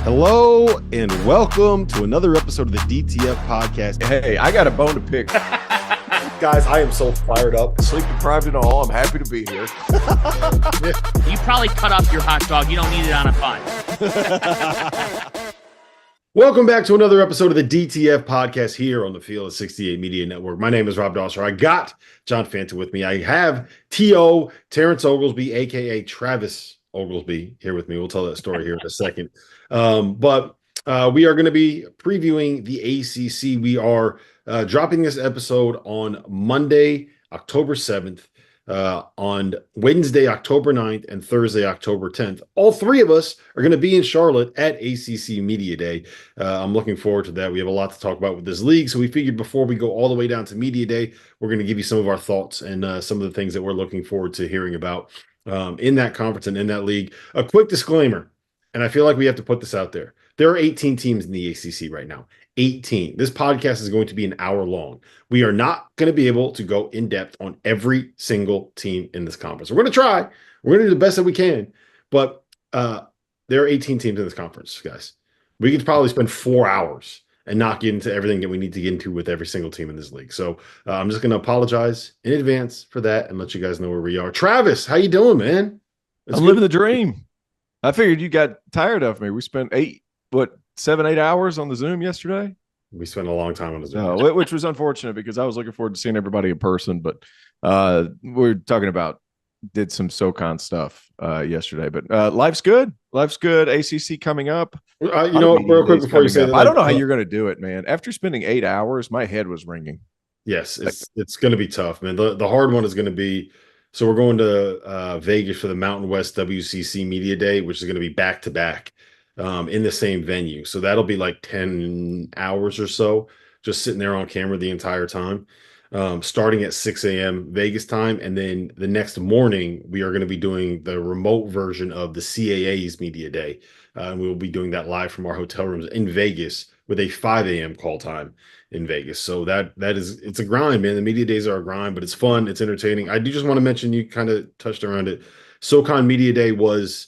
Hello and welcome to another episode of the DTF podcast. Hey, I got a bone to pick. Guys, I am so fired up. Sleep deprived and all, I'm happy to be here. You probably cut up your hot dog. You don't need it on a bun. Welcome back to another episode of the DTF podcast here on the Field of 68 Media Network. My name is Rob Dauster. I got Jon Fanta with me. I have T.O. Terrence Oglesby, a.k.a. Travis Oglesby, here with me. We'll tell that story here in a second. But we are going to be previewing the ACC. We are dropping this episode on Monday, October 7th, on Wednesday, October 9th, and Thursday, October 10th. All three of us are going to be in Charlotte at ACC Media Day. I'm looking forward to that. We have a lot to talk about with this league, so we figured before we go all the way down to Media Day, we're going to give you some of our thoughts and some of the things that we're looking forward to hearing about in that conference and in that league. A quick disclaimer, and I feel like we have to put this out there. There are 18 teams in the ACC right now. 18. This podcast is going to be an hour long. We are not going to be able to go in depth on every single team in this conference. We're going to try. We're going to do the best that we can. But there are 18 teams in this conference, guys. We could probably spend 4 hours and not get into everything that we need to get into with every single team in this league. So I'm just going to apologize in advance for that and let you guys know where we are. Travis, how you doing, man? I'm living the dream. I figured you got tired of me. We spent 7, 8 hours on the Zoom yesterday. We spent a long time on the Zoom. No, which was unfortunate because I was looking forward to seeing everybody in person. But we're talking about did some SoCon stuff yesterday. But life's good. Life's good. ACC coming up. Real quick before you say that, I don't know how you're going to do it, man. After spending 8 hours, my head was ringing. Yes, it's going to be tough, man. The hard one is going to be. So we're going to Vegas for the Mountain West WCC Media Day, which is going to be back to back in the same venue. So that'll be like 10 hours or so, just sitting there on camera the entire time, starting at 6 a.m. Vegas time. And then the next morning, we are going to be doing the remote version of the CAA's Media Day. And we will be doing that live from our hotel rooms in Vegas with a 5 a.m. call time in Vegas. So it's a grind, man. The media days are a grind, but it's fun. It's entertaining. I do just want to mention, you kind of touched around it. SoCon Media Day was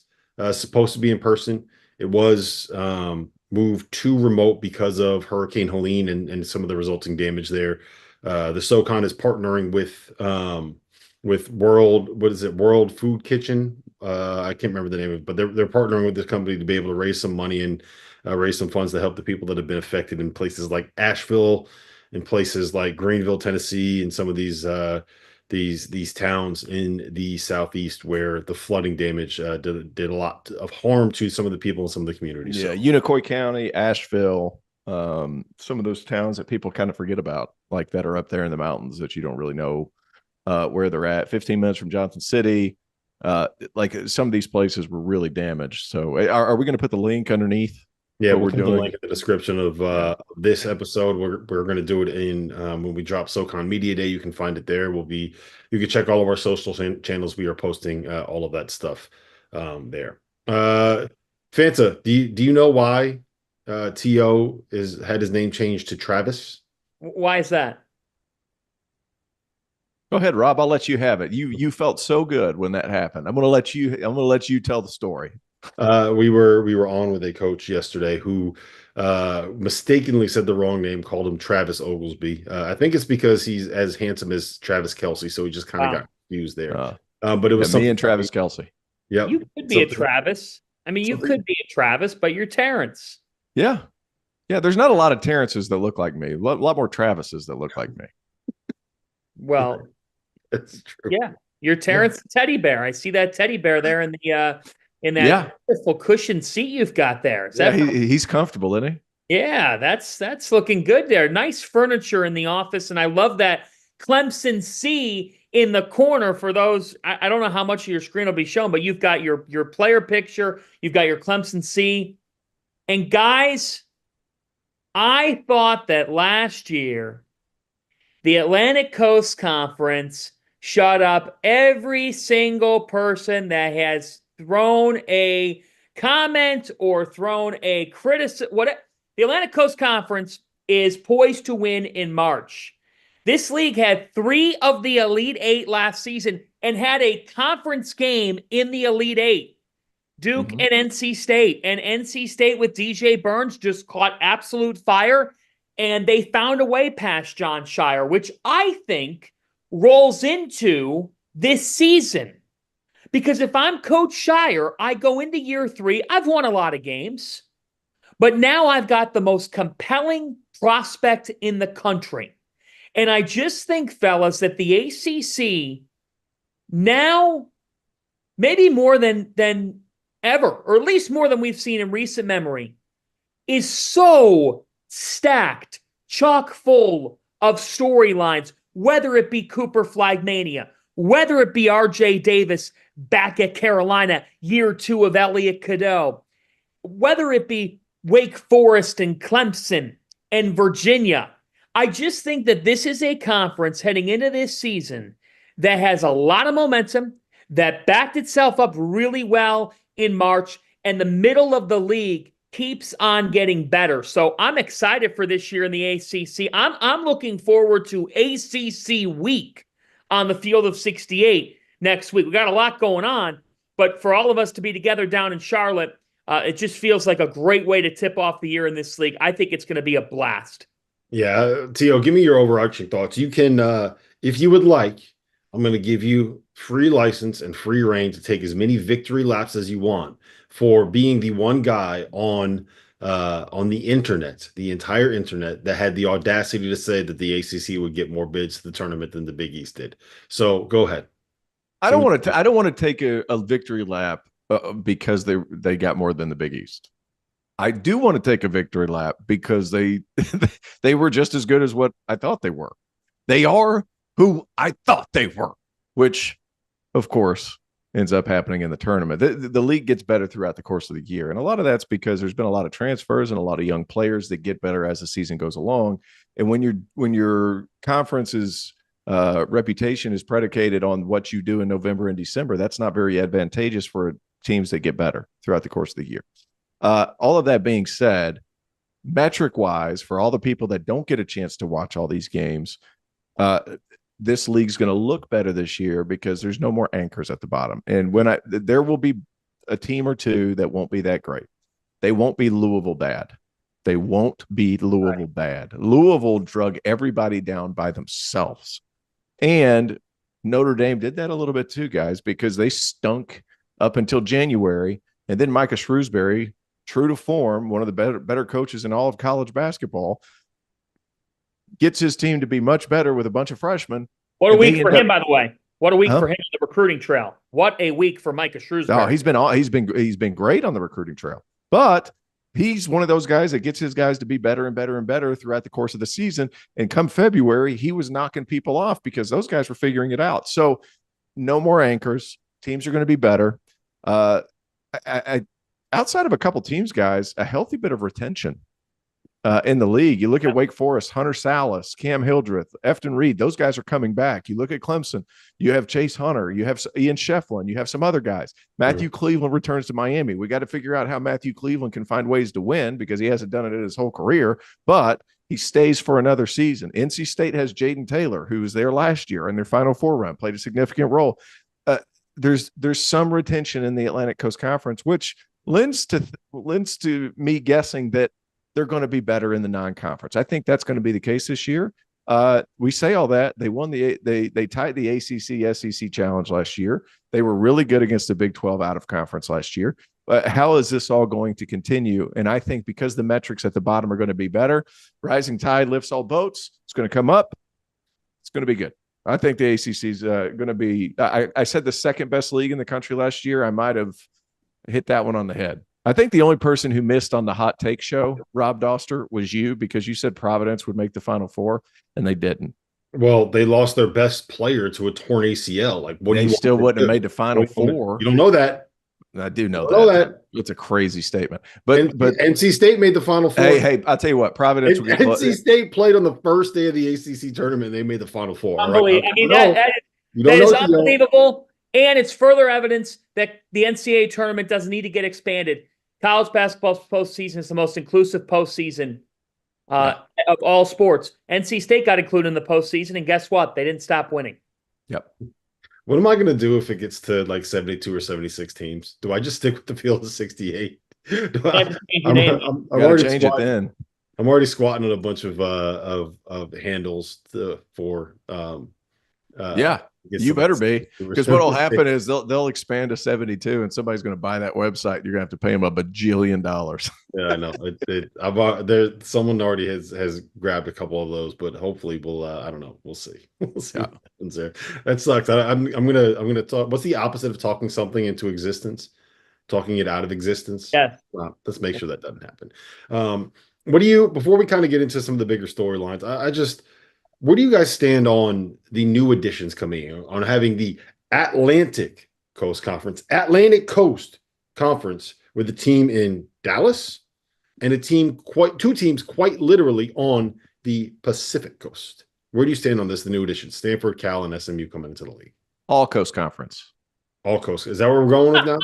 supposed to be in person. It was moved to remote because of Hurricane Helene and some of the resulting damage there. The SoCon is partnering with World Food Kitchen. I can't remember the name of it, but they're partnering with this company to be able to raise some money and raise some funds to help the people that have been affected in places like Asheville, in places like Greenville, Tennessee, and some of these towns in the Southeast where the flooding damage did a lot of harm to some of the people in some of the communities. Yeah, so. Unicoi County, Asheville, some of those towns that people kind of forget about, like that are up there in the mountains that you don't really know where they're at. 15 minutes from Johnson City. Like some of these places were really damaged. So are we going to put the link underneath? Yeah, we'll put the link in the description of this episode. We're going to do it in when we drop SoCon Media Day. You can find it there. You can check all of our social channels. We are posting all of that stuff there. Fanta, do you know why T.O. had his name changed to Travis? Why is that? Go ahead, Rob. I'll let you have it. You felt so good when that happened. I'm going to let you tell the story. We were on with a coach yesterday who mistakenly said the wrong name, called him Travis Oglesby. I think it's because he's as handsome as Travis Kelce, so he just kind of got confused there. But it was me and Travis Kelce. Yeah, you could be a Travis. I mean, you could be a Travis, but you're Terrence. Yeah. There's not a lot of Terrences that look like me. A lot more Travises that look like me. Well, that's true. Yeah, you're Terrence the teddy bear. I see that teddy bear there in that wonderful cushioned seat you've got there. He's comfortable, isn't he? Yeah, that's looking good there. Nice furniture in the office, and I love that Clemson C in the corner for those. I don't know how much of your screen will be shown, but you've got your player picture, you've got your Clemson C. And guys, I thought that last year the Atlantic Coast Conference shut up every single person that has thrown a comment or thrown a criticism. The Atlantic Coast Conference is poised to win in March. This league had 3 of the Elite 8 last season and had a conference game in the Elite 8. Duke and NC State. And NC State with DJ Burns just caught absolute fire, and they found a way past Jon Scheyer, which I think rolls into this season. Because if I'm Coach Scheyer, I go into year 3. I've won a lot of games, but now I've got the most compelling prospect in the country. And I just think, fellas, that the ACC now, maybe more than ever, or at least more than we've seen in recent memory, is so stacked, chock full of storylines, whether it be Cooper Flagg mania, whether it be RJ Davis back at Carolina, year 2 of Elliott Cadeau, whether it be Wake Forest and Clemson and Virginia. I just think that this is a conference heading into this season that has a lot of momentum, that backed itself up really well in March, and the middle of the league keeps on getting better. So I'm excited for this year in the ACC. I'm looking forward to ACC week on the Field of 68 next week. We got a lot going on, but for all of us to be together down in Charlotte, it just feels like a great way to tip off the year in this league. I think it's going to be a blast. Yeah, Tio, give me your overarching thoughts. You can, if you would like, I'm going to give you free license and free reign to take as many victory laps as you want for being the one guy on the internet, the entire internet, that had the audacity to say that the ACC would get more bids to the tournament than the Big East did. So go ahead. I don't want to take a victory lap because they got more than the Big East. I do want to take a victory lap because they were just as good as what I thought they were. They are who I thought they were, which, of course, ends up happening in the tournament. The league gets better throughout the course of the year, and a lot of that's because there's been a lot of transfers and a lot of young players that get better as the season goes along. And when your conference's reputation is predicated on what you do in November and December, that's not very advantageous for teams that get better throughout the course of the year. All of that being said, metric-wise, for all the people that don't get a chance to watch all these games, this league's going to look better this year because there's no more anchors at the bottom. And there will be a team or two that won't be that great. They won't be Louisville bad. They won't be Louisville bad. Louisville drug everybody down by themselves. And Notre Dame did that a little bit too, guys, because they stunk up until January. And then Micah Shrewsbury, true to form, one of the better coaches in all of college basketball, gets his team to be much better with a bunch of freshmen. What a week for him, by the way. What a week for him on the recruiting trail. What a week for Micah Shrewsbury. Oh, he's been great on the recruiting trail. But he's one of those guys that gets his guys to be better and better and better throughout the course of the season. And come February, he was knocking people off because those guys were figuring it out. So no more anchors. Teams are going to be better. Outside of a couple teams, guys, a healthy bit of retention in the league. You look at Wake Forest, Hunter Sallis, Cam Hildreth, Efton Reed. Those guys are coming back. You look at Clemson. You have Chase Hunter. You have Ian Shefflin. You have some other guys. Matthew Cleveland returns to Miami. We got to figure out how Matthew Cleveland can find ways to win because he hasn't done it in his whole career, but he stays for another season. NC State has Jaden Taylor, who was there last year in their Final Four run, played a significant role. There's some retention in the Atlantic Coast Conference, which lends to me guessing that they're going to be better in the non-conference. I think that's going to be the case this year. We say all that. They won they tied the ACC SEC challenge last year. They were really good against the Big 12 out of conference last year. How is this all going to continue? And I think because the metrics at the bottom are going to be better, rising tide lifts all boats. It's going to come up. It's going to be good. I think the ACC is going to be, I said the second best league in the country last year. I might have hit that one on the head. I think the only person who missed on the hot take show, Rob Dauster, was you because you said Providence would make the Final Four and they didn't. Well, they lost their best player to a torn ACL. Like, what they still wouldn't have made the Final Four. You don't know that. I do know that. It's a crazy statement. But NC State made the Final Four. Hey, I'll tell you what, Providence would get NC State played on the first day of the ACC tournament. They made the Final Four. Unbelievable. Right? I mean, that is unbelievable. And it's further evidence that the NCAA tournament doesn't need to get expanded. College basketball's postseason is the most inclusive postseason of all sports. NC State got included in the postseason, and guess what? They didn't stop winning. Yep. What am I going to do if it gets to like 72 or 76 teams? Do I just stick with the field of 68? They have to change your name. I'm You got to already change it squatting. then. I'm already squatting on a bunch of handles for Yeah, get you some better be, because what'll happen 76. is they'll expand to 72, and somebody's going to buy that website. You're going to have to pay them $1 bajillion. Yeah, I know. Someone already has grabbed a couple of those, but hopefully we'll. I don't know. We'll see. We'll see Yeah. what happens there. That sucks. I'm gonna talk. What's the opposite of talking something into existence? Talking it out of existence. Yes. Let's make sure that doesn't happen. What do you? Before we kind of get into some of the bigger storylines, I just where do you guys stand on the new additions coming in, on having the Atlantic Coast Conference with a team in Dallas and two teams quite literally on the Pacific Coast? Where do you stand on this? The new additions, Stanford, Cal, and SMU coming into the league. All Coast Conference. All Coast. Is that where we're going with now?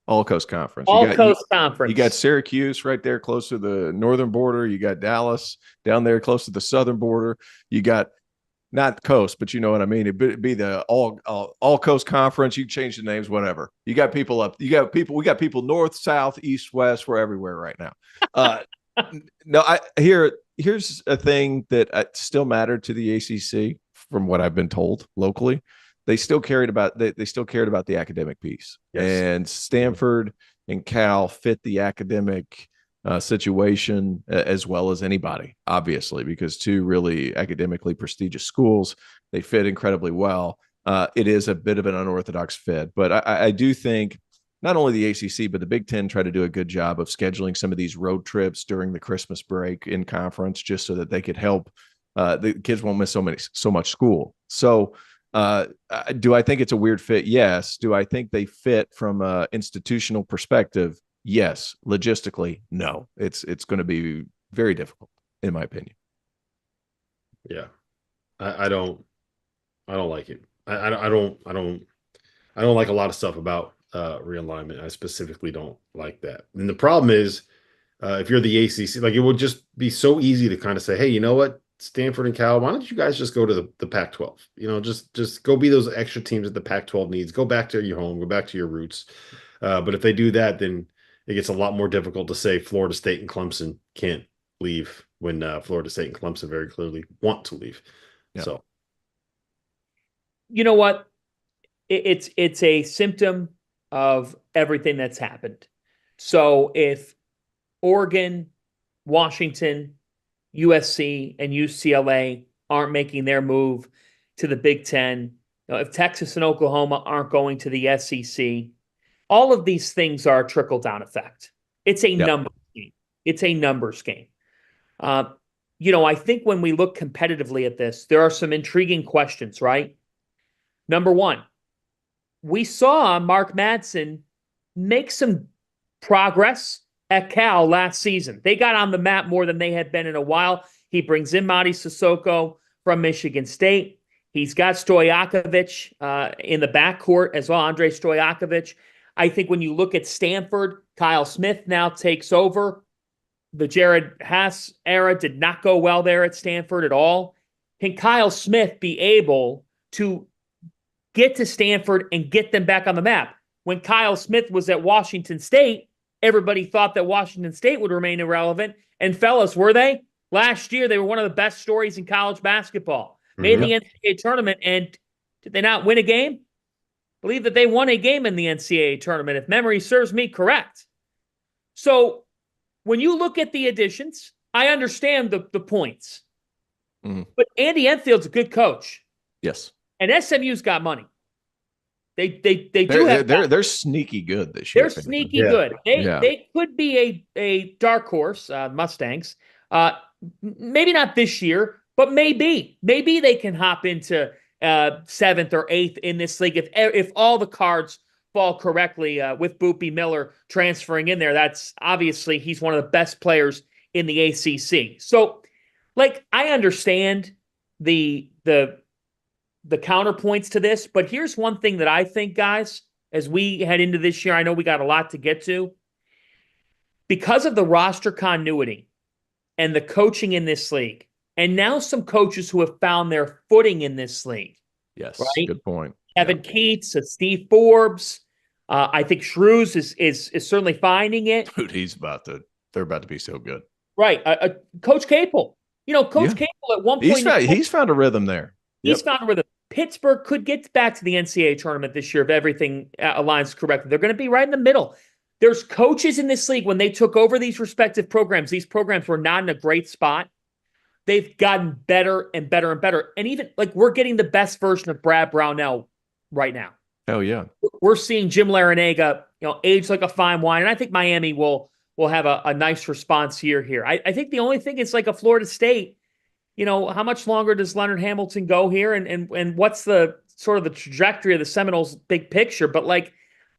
All Coast Conference. Conference. You got Syracuse right there close to the northern border. You got Dallas down there close to the southern border. You got not coast, but you know what I mean. It'd be the all Coast Conference. You change the names, whatever. You got people up. We got people north, south, east, west. We're everywhere right now. No, here's a thing that still mattered to the ACC from what I've been told locally. They still cared about the academic piece. Yes. And Stanford and Cal fit the academic situation as well as anybody, obviously, because two really academically prestigious schools. They fit incredibly well. It is a bit of an unorthodox fit, but I do think not only the ACC, but the Big Ten try to do a good job of scheduling some of these road trips during the Christmas break in conference, just so that they could help the kids won't miss so much school. So do I think it's a weird fit? Yes. Do I think they fit from an institutional perspective? Yes. Logistically, no. It's going to be very difficult, in my opinion. Yeah, I don't like it. I don't like a lot of stuff about realignment. I specifically don't like that. And the problem is, if you're the ACC, like it would just be so easy to kind of say, hey, you know what? Stanford and Cal, why don't you guys just go to the Pac-12? You know, just go be those extra teams that the Pac-12 needs. Go back to your home, go back to your roots. But if they do that, then it gets a lot more difficult to say Florida State and Clemson can't leave when Florida State and Clemson very clearly want to leave. Yeah. So, you know what? It's a symptom of everything that's happened. So if Oregon, Washington, USC and UCLA aren't making their move to the Big Ten, if Texas and Oklahoma aren't going to the SEC, all of these things are a trickle-down effect. It's a numbers game. It's a numbers game. I think when we look competitively at this, there are some intriguing questions, right? Number one, we saw Mark Madsen make some progress at Cal last season. They got on the map more than they had been in a while. He brings in Mady Sissoko from Michigan State. He's got Stojakovic in the backcourt as well, Andre Stojakovic. I think when you look at Stanford, Kyle Smith now takes over. The Jared Haas era did not go well there at Stanford at all. Can Kyle Smith be able to get to Stanford and get them back on the map? When Kyle Smith was at Washington State, everybody thought that Washington State would remain irrelevant. And fellas, were they? Last year, they were one of the best stories in college basketball. Made the NCAA tournament, and did they not win a game? I believe that they won a game in the NCAA tournament, if memory serves me correct. So when you look at the additions, I understand the points. Mm-hmm. But Andy Enfield's a good coach. Yes. And SMU's got money. They're sneaky good this year. They're sneaky good. They could be a dark horse, Mustangs. Maybe not this year, but maybe they can hop into 7th or 8th in this league if all the cards fall correctly. With Boopy Miller transferring in there, that's obviously he's one of the best players in the ACC. So, I understand the counterpoints to this, but here's one thing that I think, guys, as we head into this year, I know we got a lot to get to. Because of the roster continuity and the coaching in this league, and now some coaches who have found their footing in this league, Yes, right? good point. Kevin Keats, Steve Forbes. I think Shrews is certainly finding it. Dude, they're about to be so good. Right. Coach Capel. Coach Capel at one point he's found a rhythm there. He's found a rhythm. Pittsburgh could get back to the NCAA tournament this year if everything aligns correctly. They're going to be right in the middle. There's coaches in this league, when they took over these respective programs, these programs were not in a great spot. They've gotten better and better and better. And even we're getting the best version of Brad Brownell right now. Hell yeah. We're seeing Jim Larinaga, age like a fine wine. And I think Miami will have a nice response here. I think the only thing is like a Florida State. How much longer does Leonard Hamilton go here? And what's the sort of the trajectory of the Seminoles' big picture? But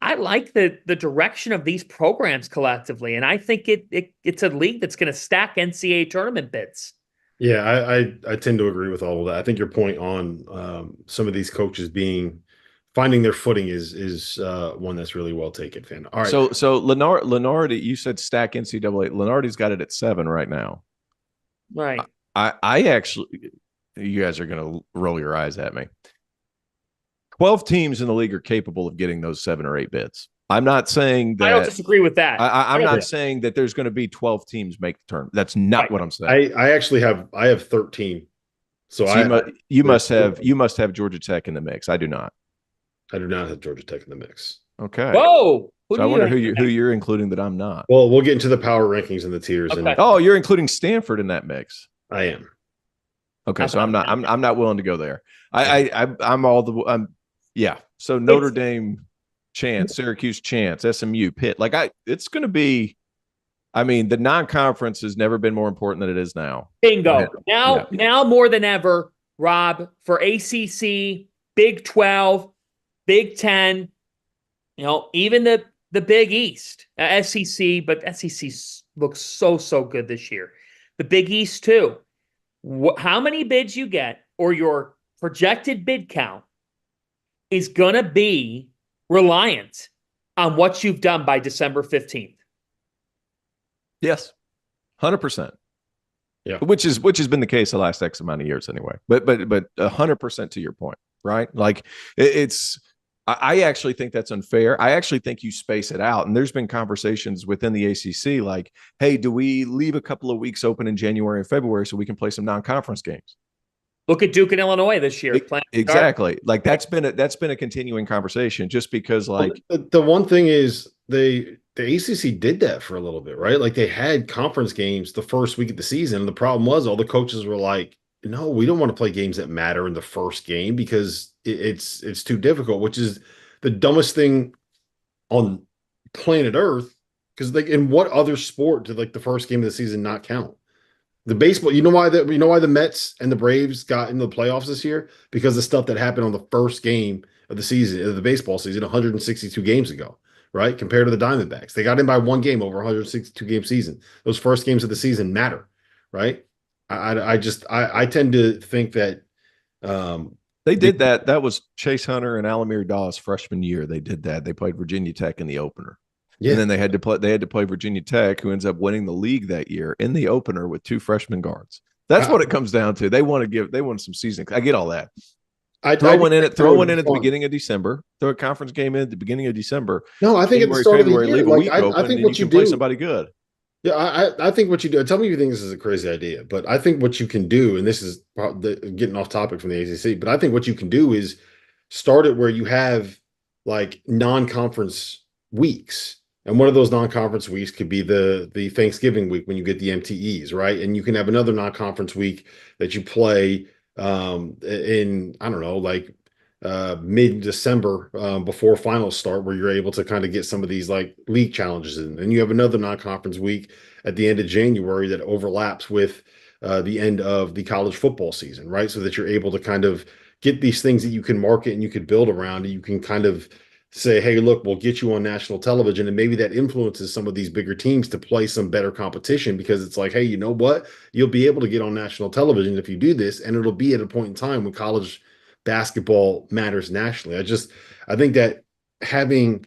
I like the direction of these programs collectively. And I think it's a league that's going to stack NCAA tournament bids. Yeah, I tend to agree with all of that. I think your point on some of these coaches finding their footing is one that's really well taken, Fan. All right. So Lenardi, you said stack NCAA. Lenardi's got it at 7 right now. Right. I actually, you guys are going to roll your eyes at me. 12 teams in the league are capable of getting those 7 or 8 bids. I'm not saying that. I don't disagree with that. I'm not saying that there's going to be 12 teams make the tournament. That's not what I'm saying. I actually have 13. So you must have Georgia Tech in the mix. I do not. I do not have Georgia Tech in the mix. Okay. Whoa. So I wonder who you're including that I'm not. Well, we'll get into the power rankings and the tiers. Okay. And you're including Stanford in that mix. I am. Okay, so I'm not willing to go there. Yeah. So Notre Dame chance, Syracuse chance, SMU, Pitt. It's going to be. I mean, the non-conference has never been more important than it is now. Bingo. Now more than ever, Rob, for ACC, Big 12, Big 10, even the Big East, SEC, but SEC looks so good this year. The Big East too. How many bids you get or your projected bid count is going to be reliant on what you've done by December 15th. Yes, 100%. Yeah, which has been the case the last X amount of years anyway. But 100% to your point, right? I actually think that's unfair. I actually think you space it out. And there's been conversations within the ACC like, hey, do we leave a couple of weeks open in January and February so we can play some non-conference games? Look at Duke and Illinois this year. Exactly. That's been a continuing conversation just because the one thing is the ACC did that for a little bit, right? They had conference games the first week of the season. And the problem was all the coaches were like, no, we don't want to play games that matter in the first game because it's too difficult, which is the dumbest thing on planet Earth. Because in what other sport did the first game of the season not count? The baseball, you know why the Mets and the Braves got into the playoffs this year? Because the stuff that happened on the first game of the season, of the baseball season, 162 games ago, right? Compared to the Diamondbacks. They got in by one game over 162 game season. Those first games of the season matter, right? I tend to think that they did that. That was Chase Hunter and Alamir Dawes freshman year. They did that. They played Virginia Tech in the opener. Yeah. And then they had to play Virginia Tech, who ends up winning the league that year in the opener with 2 freshman guards. That's what it comes down to. They want some seasoning. I get all that. Throw one in at the beginning of December. Throw a conference game in at the beginning of December. No, I think at the start of the year, leave a week open, I think what you do, play somebody good. Yeah, I think what you do. Tell me if you think this is a crazy idea, but I think what you can do, and this is getting off topic from the ACC, but I think what you can do is start it where you have non-conference weeks. And one of those non-conference weeks could be the Thanksgiving week when you get the MTEs, right? And you can have another non-conference week that you play in, I don't know, mid-December before finals start, where you're able to kind of get some of these league challenges in. And you have another non-conference week at the end of January that overlaps with the end of the college football season, right? So that you're able to kind of get these things that you can market and you can build around, and you can kind of say, hey, look, we'll get you on national television. And maybe that influences some of these bigger teams to play some better competition, because it's like, hey, you know what? You'll be able to get on national television if you do this. And it'll be at a point in time when college basketball matters nationally. I think that having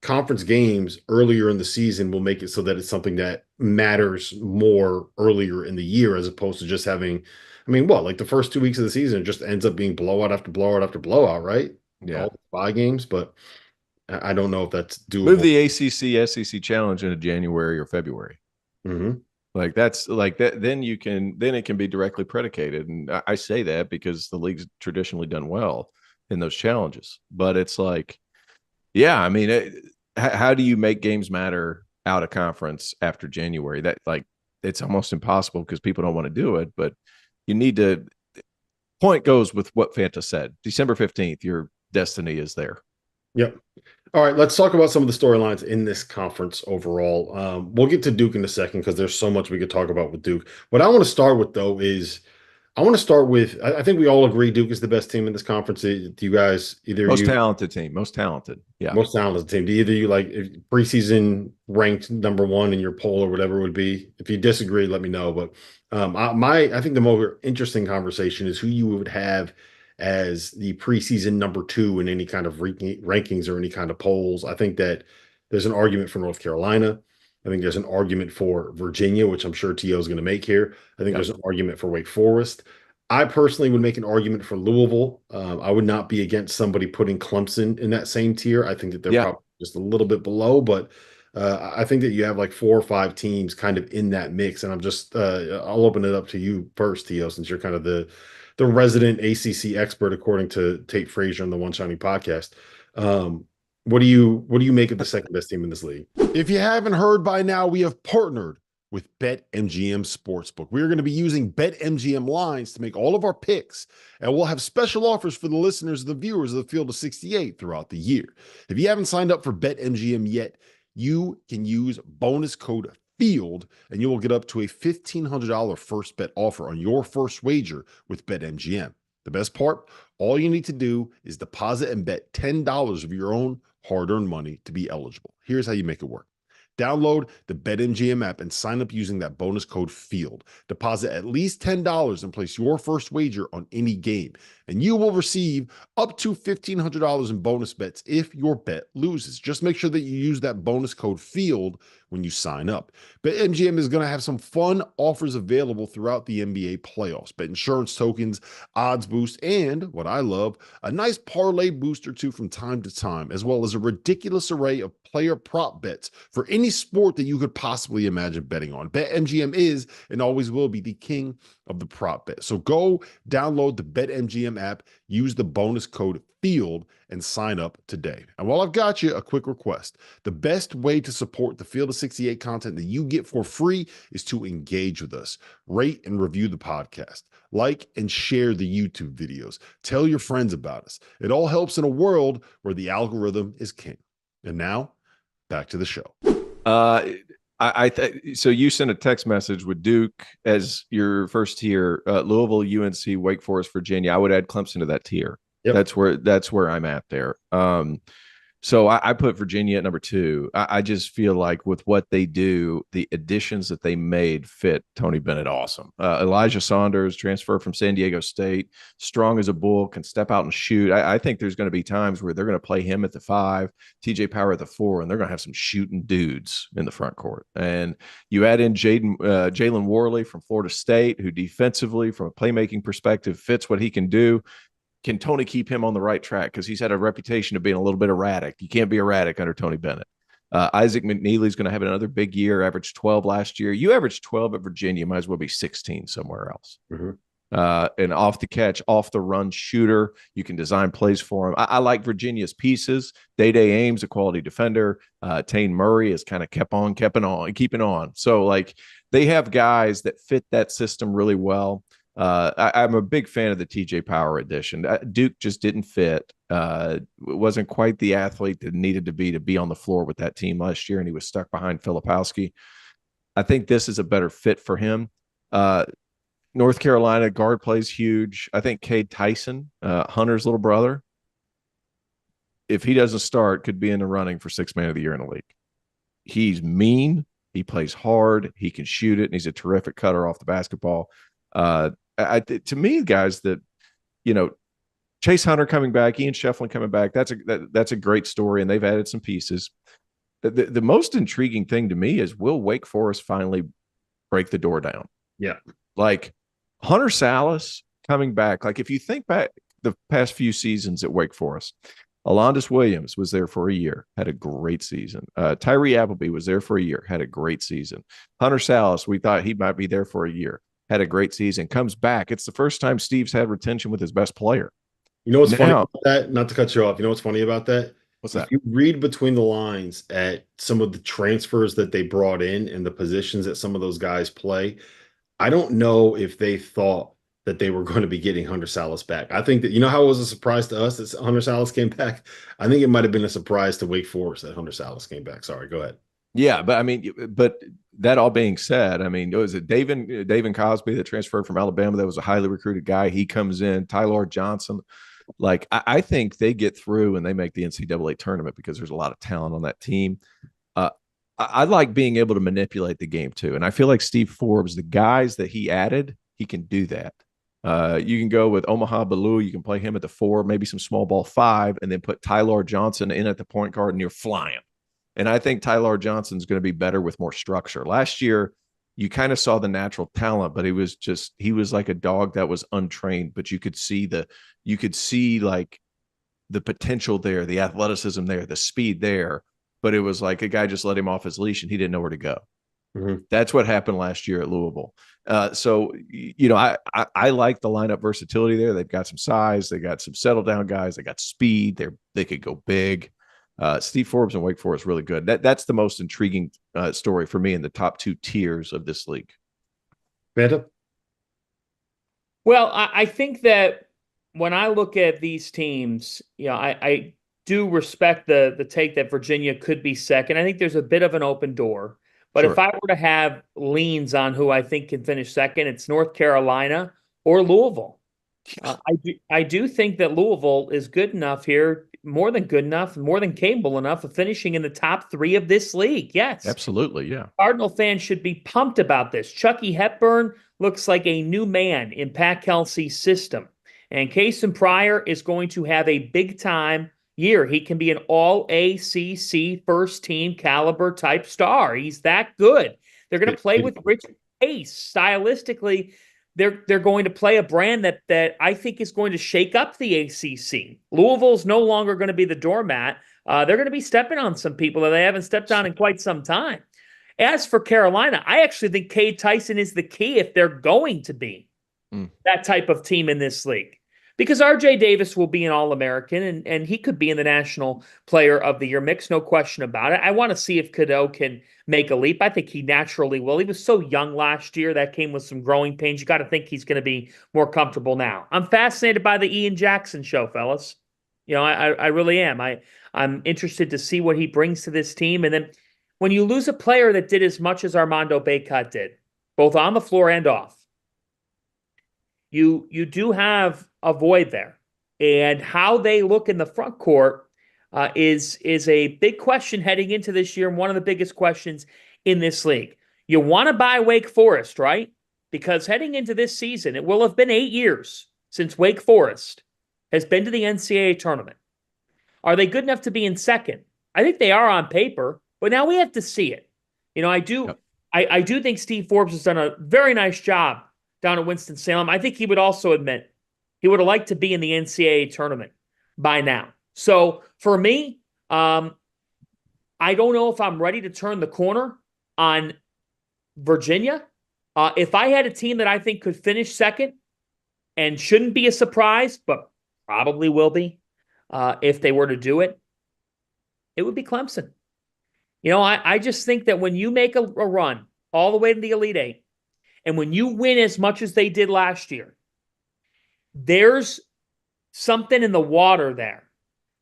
conference games earlier in the season will make it so that it's something that matters more earlier in the year, as opposed to just having I mean, what, like the first 2 weeks of the season, it just ends up being blowout after blowout after blowout, right? Yeah. All 5 games, but I don't know if that's doable. Move the ACC SEC Challenge into January or February. Mm-hmm. Like that's like that. Then it can be directly predicated. And I say that because the league's traditionally done well in those challenges. But it's like, yeah, I mean, how do you make games matter out of conference after January? That like it's almost impossible because people don't want to do it. But you need to. Point goes with what Fanta said. December 15th, your destiny is there. Yep. All right, let's talk about some of the storylines in this conference overall. We'll get to Duke in a second because there's so much we could talk about with Duke. What I want to start with, though, is I think we all agree Duke is the best team in this conference. Do you guys most talented team, most talented, yeah, most talented team? Do either you like preseason ranked number one in your poll or whatever it would be? If you disagree, let me know. But I think the more interesting conversation is who you would have as the preseason number two in any kind of rankings or any kind of polls. I think that there's an argument for North Carolina. I think there's an argument for Virginia, which I'm sure T.O. is going to make here. I think there's an argument for Wake Forest. I personally would make an argument for Louisville. I would not be against somebody putting Clemson in that same tier. I think that they're probably just a little bit below, but I think that you have like 4 or 5 teams kind of in that mix. And I'm just I'll open it up to you first, T.O., since you're kind of the resident ACC expert, according to Tate Frazier on the One Shiny podcast. What do you make of the second best team in this league? If you haven't heard by now, we have partnered with BetMGM Sportsbook. We're going to be using BetMGM lines to make all of our picks, and we'll have special offers for the listeners and the viewers of the Field of 68 throughout the year. If you haven't signed up for BetMGM yet, you can use bonus code FIELD, and you will get up to a $1,500 first bet offer on your first wager with BetMGM. The best part, all you need to do is deposit and bet $10 of your own hard-earned money to be eligible. Here's how you make it work. Download the BetMGM app and sign up using that bonus code FIELD. Deposit at least $10 and place your first wager on any game, and you will receive up to $1,500 in bonus bets if your bet loses. Just make sure that you use that bonus code FIELD when you sign up. BetMGM is going to have some fun offers available throughout the NBA playoffs. Bet insurance tokens, odds boost, and what I love, a nice parlay boost or two from time to time, as well as a ridiculous array of player prop bets for any sport that you could possibly imagine betting on. BetMGM is and always will be the king of the prop bet. So go download the BetMGM app, use the bonus code FIELD, and sign up today. And while I've got you, a quick request. The best way to support the Field of 68 content that you get for free is to engage with us. Rate and review the podcast. Like and share the YouTube videos. Tell your friends about us. It all helps in a world where the algorithm is king. And now, back to the show. So you sent a text message with Duke as your first tier, Louisville, UNC, Wake Forest, Virginia. I would add Clemson to that tier. Yep. That's where I'm at there. So I put Virginia at number 2. I just feel like with what they do, the additions that they made fit Tony Bennett awesome. Elijah Saunders, transfer from San Diego State, strong as a bull, can step out and shoot. I think there's going to be times where they're going to play him at the 5, TJ Power at the 4, and they're going to have some shooting dudes in the front court. And you add in Jalen Worley from Florida State, who defensively, from a playmaking perspective, fits what he can do. Can Tony keep him on the right track? Because he's had a reputation of being a little bit erratic. You can't be erratic under Tony Bennett. Isaac McNeely's going to have another big year, averaged 12 last year. You averaged 12 at Virginia, might as well be 16 somewhere else. Mm-hmm. And off the catch, off the run shooter. You can design plays for him. I like Virginia's pieces. Day-Day Ames, a quality defender. Tane Murray is kind of keeping on. So, like, they have guys that fit that system really well. I'm a big fan of the TJ Power edition. Duke just didn't fit. Wasn't quite the athlete that needed to be on the floor with that team last year, and he was stuck behind Filipowski. I think this is a better fit for him. North Carolina guard plays huge. I think Cade Tyson, Hunter's little brother, if he doesn't start, could be in the running for 6th man of the year in the league. He's mean. He plays hard. He can shoot it, and he's a terrific cutter off the basketball. To me, guys, that, you know, Chase Hunter coming back, Ian Shefflin coming back, that's a great story, and they've added some pieces. The most intriguing thing to me is, will Wake Forest finally break the door down? Yeah. Like, Hunter Sallis coming back. Like if you think back the past few seasons at Wake Forest, Alondis Williams was there for a year, had a great season. Tyree Appleby was there for a year, had a great season. Hunter Sallis, we thought he might be there for a year, had a great season. Comes back. It's the first time Steve's had retention with his best player. You know what's funny about that? Not to cut you off. You know what's funny about that? What's that? If you read between the lines at some of the transfers that they brought in and the positions that some of those guys play, I don't know if they thought that they were going to be getting Hunter Sallis back. I think that, you know how it was a surprise to us that Hunter Sallis came back? I think it might have been a surprise to Wake Forest that Hunter Sallis came back. Sorry, go ahead. Yeah, but I mean, but that all being said, I mean, was it David Cosby that transferred from Alabama? That was a highly recruited guy. He comes in. Tyler Johnson. Like, I think they get through and they make the NCAA tournament because there's a lot of talent on that team. I like being able to manipulate the game too. And I feel like Steve Forbes, the guys that he added, he can do that. You can go with Omaha Baloo. You can play him at the 4, maybe some small ball 5, and then put Tyler Johnson in at the point guard and you're flying. And I think Tyler Johnson's going to be better with more structure. Last year, you kind of saw the natural talent, but he was like a dog that was untrained, but you could see like the potential there, the athleticism there, the speed there, but it was like a guy just let him off his leash and he didn't know where to go. Mm-hmm. That's what happened last year at Louisville. So, you know, I like the lineup versatility there. They've got some size. They got some settle down guys. They got speed. They could go big. Steve Forbes and Wake Forest really good. That's the most intriguing story for me in the top 2 tiers of this league. Fanta? Well, I think that when I look at these teams, you know, I do respect the take that Virginia could be second. I think there's a bit of an open door. But sure, if I were to have leans on who I think can finish second, it's North Carolina or Louisville. I do think that Louisville is good enough here, more than good enough, more than capable enough of finishing in the top 3 of this league. Yes. Absolutely, yeah. Cardinal fans should be pumped about this. Chucky Hepburn looks like a new man in Pat Kelsey's system. And Kason Pryor is going to have a big-time year. He can be an all-ACC first-team caliber type star. He's that good. They're going to play with Rich Pace. Stylistically, they're going to play a brand that I think is going to shake up the ACC. Louisville's no longer going to be the doormat. They're going to be stepping on some people that they haven't stepped on in quite some time. As for Carolina, I actually think Cade Tyson is the key if they're going to be that type of team in this league. Because R.J. Davis will be an All-American, and he could be in the National Player of the Year mix, no question about it. I want to see if Cadeau can make a leap. I think he naturally will. He was so young last year. That came with some growing pains. You got to think he's going to be more comfortable now. I'm fascinated by the Ian Jackson show, fellas. You know, I really am. I'm interested to see what he brings to this team. And then when you lose a player that did as much as Armando Bacot did, both on the floor and off, you do have a void there. And how they look in the front court is a big question heading into this year, and one of the biggest questions in this league. You want to buy Wake Forest, right? Because heading into this season, it will have been 8 years since Wake Forest has been to the NCAA tournament. Are they good enough to be in second? I think they are on paper, but now we have to see it. You know, I do think Steve Forbes has done a very nice job down at Winston-Salem. I think he would also admit he would have liked to be in the NCAA tournament by now. So for me, I don't know if I'm ready to turn the corner on Virginia. If I had a team that I think could finish second and shouldn't be a surprise, but probably will be if they were to do it, it would be Clemson. You know, I just think that when you make a run all the way to the Elite Eight, and when you win as much as they did last year, there's something in the water there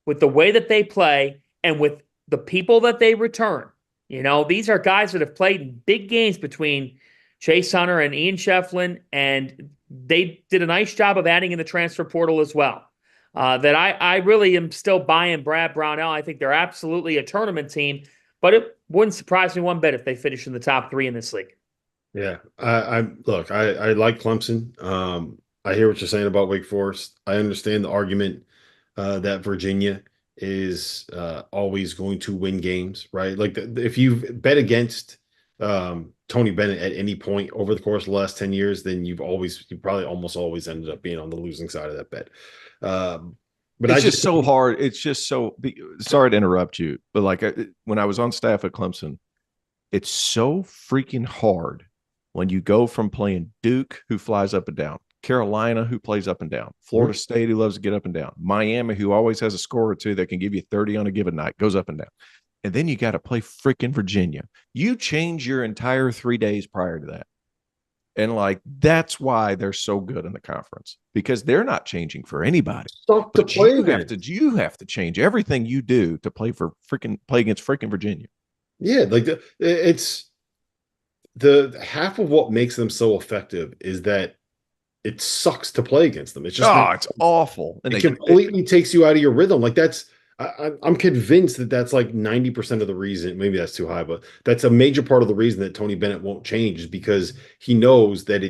with the way that they play and with the people that they return. You know, these are guys that have played in big games between Chase Hunter and Ian Shefflin, and they did a nice job of adding in the transfer portal as well. That I really am still buying Brad Brownell. I think they're absolutely a tournament team, but it wouldn't surprise me one bit if they finish in the top 3 in this league. Yeah, I like Clemson. I hear what you're saying about Wake Forest. I understand the argument that Virginia is always going to win games, right? Like if you bet against Tony Bennett at any point over the course of the last 10 years, then you probably almost always ended up being on the losing side of that bet. But it's just so hard. It's just so sorry to interrupt you, but like when I was on staff at Clemson, it's so freaking hard when you go from playing Duke, who flies up and down, Carolina, who plays up and down, Florida State, who loves to get up and down, Miami, who always has a score or two that can give you 30 on a given night, goes up and down. And then you got to play freaking Virginia. You change your entire 3 days prior to that. And like, that's why they're so good in the conference, because they're not changing for anybody. But you have to change everything you do to play against freaking Virginia. Yeah. Like it's the half of what makes them so effective is that it sucks to play against them. It's just, it's awful. And it completely takes you out of your rhythm. Like I'm convinced that's like 90% of the reason. Maybe that's too high, but that's a major part of the reason that Tony Bennett won't change, is because he knows that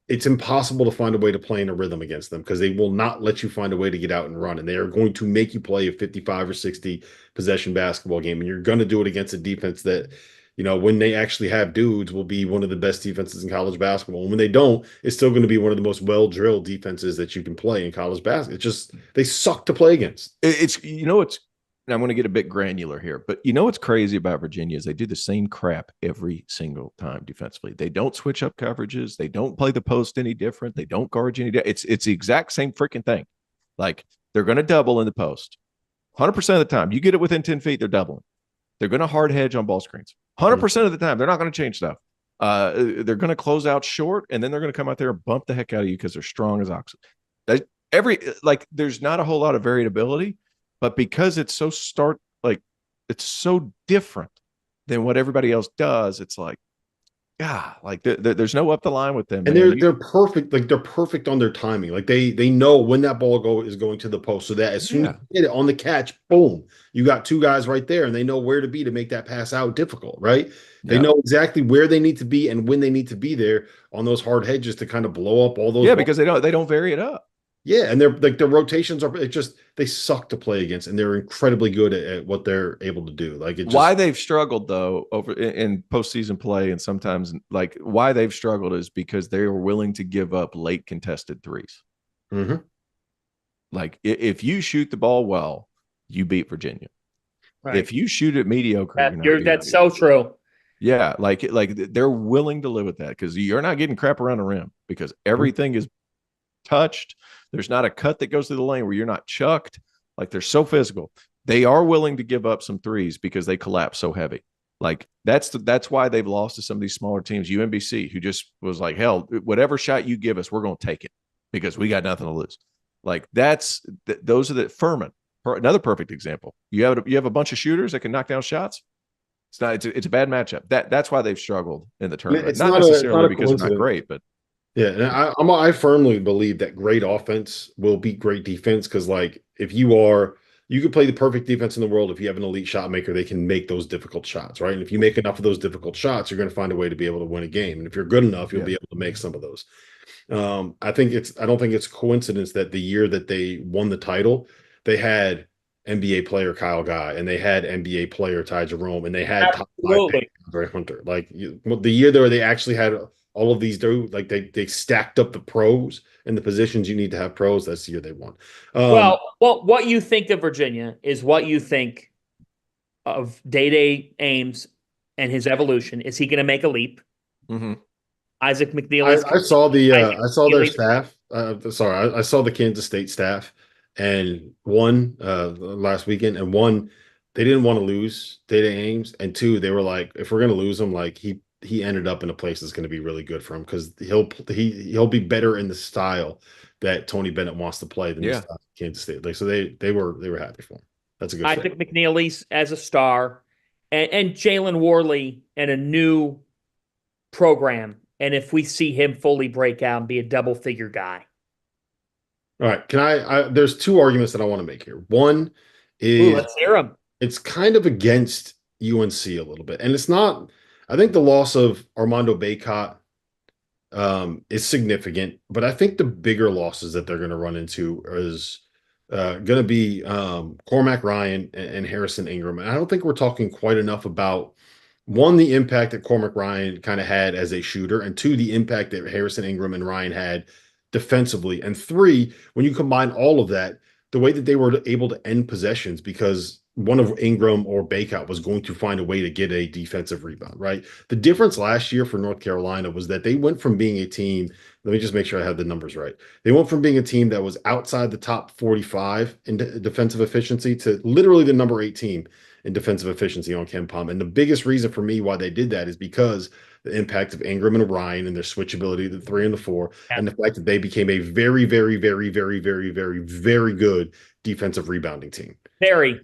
it's impossible to find a way to play in a rhythm against them, because they will not let you find a way to get out and run. And they are going to make you play a 55 or 60 possession basketball game. And you're going to do it against a defense that, when they actually have dudes, will be one of the best defenses in college basketball. And when they don't, it's still going to be one of the most well-drilled defenses that you can play in college basketball. It's just, they suck to play against. And I'm going to get a bit granular here, but what's crazy about Virginia is they do the same crap every single time defensively. They don't switch up coverages. They don't play the post any different. They don't guard you any different. It's the exact same freaking thing. Like, they're going to double in the post 100% of the time. You get it within 10 feet, they're doubling. They're going to hard hedge on ball screens 100% of the time. They're not going to change stuff. They're going to close out short, and then they're going to come out there and bump the heck out of you because they're strong as oxen. There's not a whole lot of variability, but because it's so it's so different than what everybody else does, it's like, there's no up the line with them. And they're perfect. Like, they're perfect on their timing. Like, they know when that ball is going to the post, so that as soon as you get it on the catch, boom, you got two guys right there, and they know where to be to make that pass out difficult, right? They know exactly where they need to be and when they need to be there on those hard hedges to kind of blow up all those. Yeah, because they don't vary it up. Yeah, and they're like, their rotations are they suck to play against, and they're incredibly good at what they're able to do. Like, why they've struggled though over in postseason play, and sometimes like why they've struggled is because they are willing to give up late contested threes. Mm-hmm. Like, if you shoot the ball well, you beat Virginia. Right. If you shoot it mediocre, that's so true. Yeah, like they're willing to live with that, because you're not getting crap around the rim, because everything is touched. There's not a cut that goes through the lane where you're not chucked. Like, they're so physical. They are willing to give up some threes because they collapse so heavy. Like, that's why they've lost to some of these smaller teams. UMBC, who just was like, hell, whatever shot you give us, we're going to take it because we got nothing to lose. Like, those are the Furman, another perfect example. You have a bunch of shooters that can knock down shots. It's a bad matchup. That's why they've struggled in the tournament. It's not necessarily because they're not great, but. Yeah, and I firmly believe that great offense will beat great defense, because, like, if you can play the perfect defense in the world. If you have an elite shot maker, they can make those difficult shots, right? And if you make enough of those difficult shots, you're going to find a way to be able to win a game. And if you're good enough, you'll be able to make some of those. I don't think it's coincidence that the year that they won the title, they had NBA player Kyle Guy, and they had NBA player Ty Jerome, and they had top 5 pick Andre Hunter. Like, the year there, they actually had all of these dudes, like, they stacked up the pros and the positions you need to have pros. That's the year they won. Well, what you think of Virginia is what you think of Day Ames and his evolution. Is he going to make a leap? Mm-hmm. Isaac McNeely. I saw their staff. I saw the Kansas State staff, and one last weekend, and one, they didn't want to lose Day Ames, and two, they were like, if we're going to lose him, like, he ended up in a place that's going to be really good for him, because he'll be better in the style that Tony Bennett wants to play than the style of Kansas State. Like, so they were happy for him. That's a good. Isaac McNeely as a star, and Jalen Worley and a new program. And if we see him fully break out and be a double-figure guy. All right. There's two arguments that I want to make here. One is, let's hear them. It's kind of against UNC a little bit. And it's not, I think the loss of Armando Bacot is significant, but I think the bigger losses that they're going to run into is going to be Cormac Ryan and Harrison Ingram. And I don't think we're talking quite enough about one, the impact that Cormac Ryan kind of had as a shooter, and two, the impact that Harrison Ingram and Ryan had defensively, and three, when you combine all of that, the way that they were able to end possessions because one of Ingram or Baycott was going to find a way to get a defensive rebound, right? The difference last year for North Carolina was that they went from being a team, let me just make sure I have the numbers right. They went from being a team that was outside the top 45 in defensive efficiency to literally the number 8 team in defensive efficiency on KenPom. And the biggest reason for me why they did that is because the impact of Ingram and Ryan and their switchability, the 3 and the 4, and the fact that they became a very, very, very, very, very, very, very good defensive rebounding team. Very.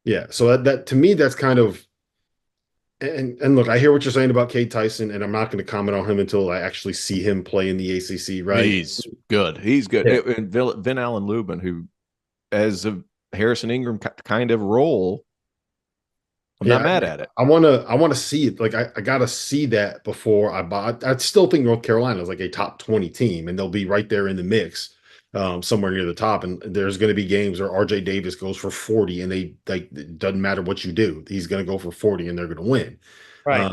Yeah. So that to me, that's kind of, and look, I hear what you're saying about Cade Tyson, and I'm not going to comment on him until I actually see him play in the ACC, right? He's good. He's good. Yeah. And Vin Allen Lubin, who, as a Harrison Ingram kind of role, I'm not mad at it. I want to see it. Like I got to see that before I buy. I still think North Carolina is like a top 20 team, and they'll be right there in the mix, somewhere near the top. And there's going to be games where RJ Davis goes for 40, and it doesn't matter what you do, he's going to go for 40, and they're going to win. Right.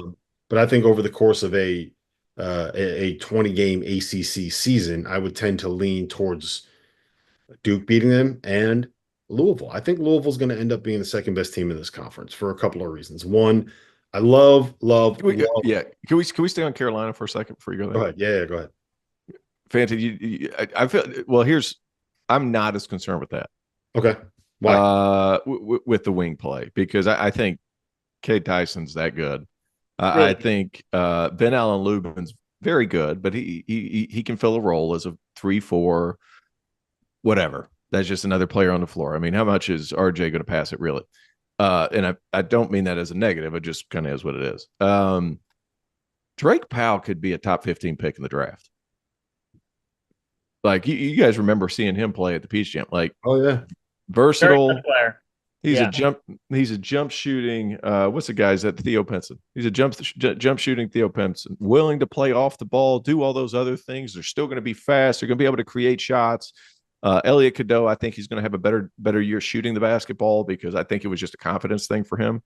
But I think over the course of a 20 game ACC season, I would tend to lean towards Duke beating them and Louisville. I think Louisville's going to end up being the second best team in this conference for a couple of reasons. One, I love. Yeah. Can we stay on Carolina for a second before you go there? Go ahead. Yeah, go ahead. Fanta, I feel well. I'm not as concerned with that. Okay. Why? With the wing play, because I think Cade Tyson's that good. Really? I think Ben Allen Lubin's very good, but he can fill a role as a 3-4, whatever. That's just another player on the floor. I mean, how much is RJ going to pass it, really? And I don't mean that as a negative. It just kind of is what it is. Drake Powell could be a top 15 pick in the draft. Like, you guys remember seeing him play at the Peach Jam. Like, Oh yeah. versatile. Very good player. He's Yeah. a jump shooting. What's the guy's at Theo Pinson? He's a jump shooting Theo Pinson, willing to play off the ball, do all those other things. They're still going to be fast. They're going to be able to create shots. Elliot Cadeau, I think he's going to have a better year shooting the basketball because I think it was just a confidence thing for him.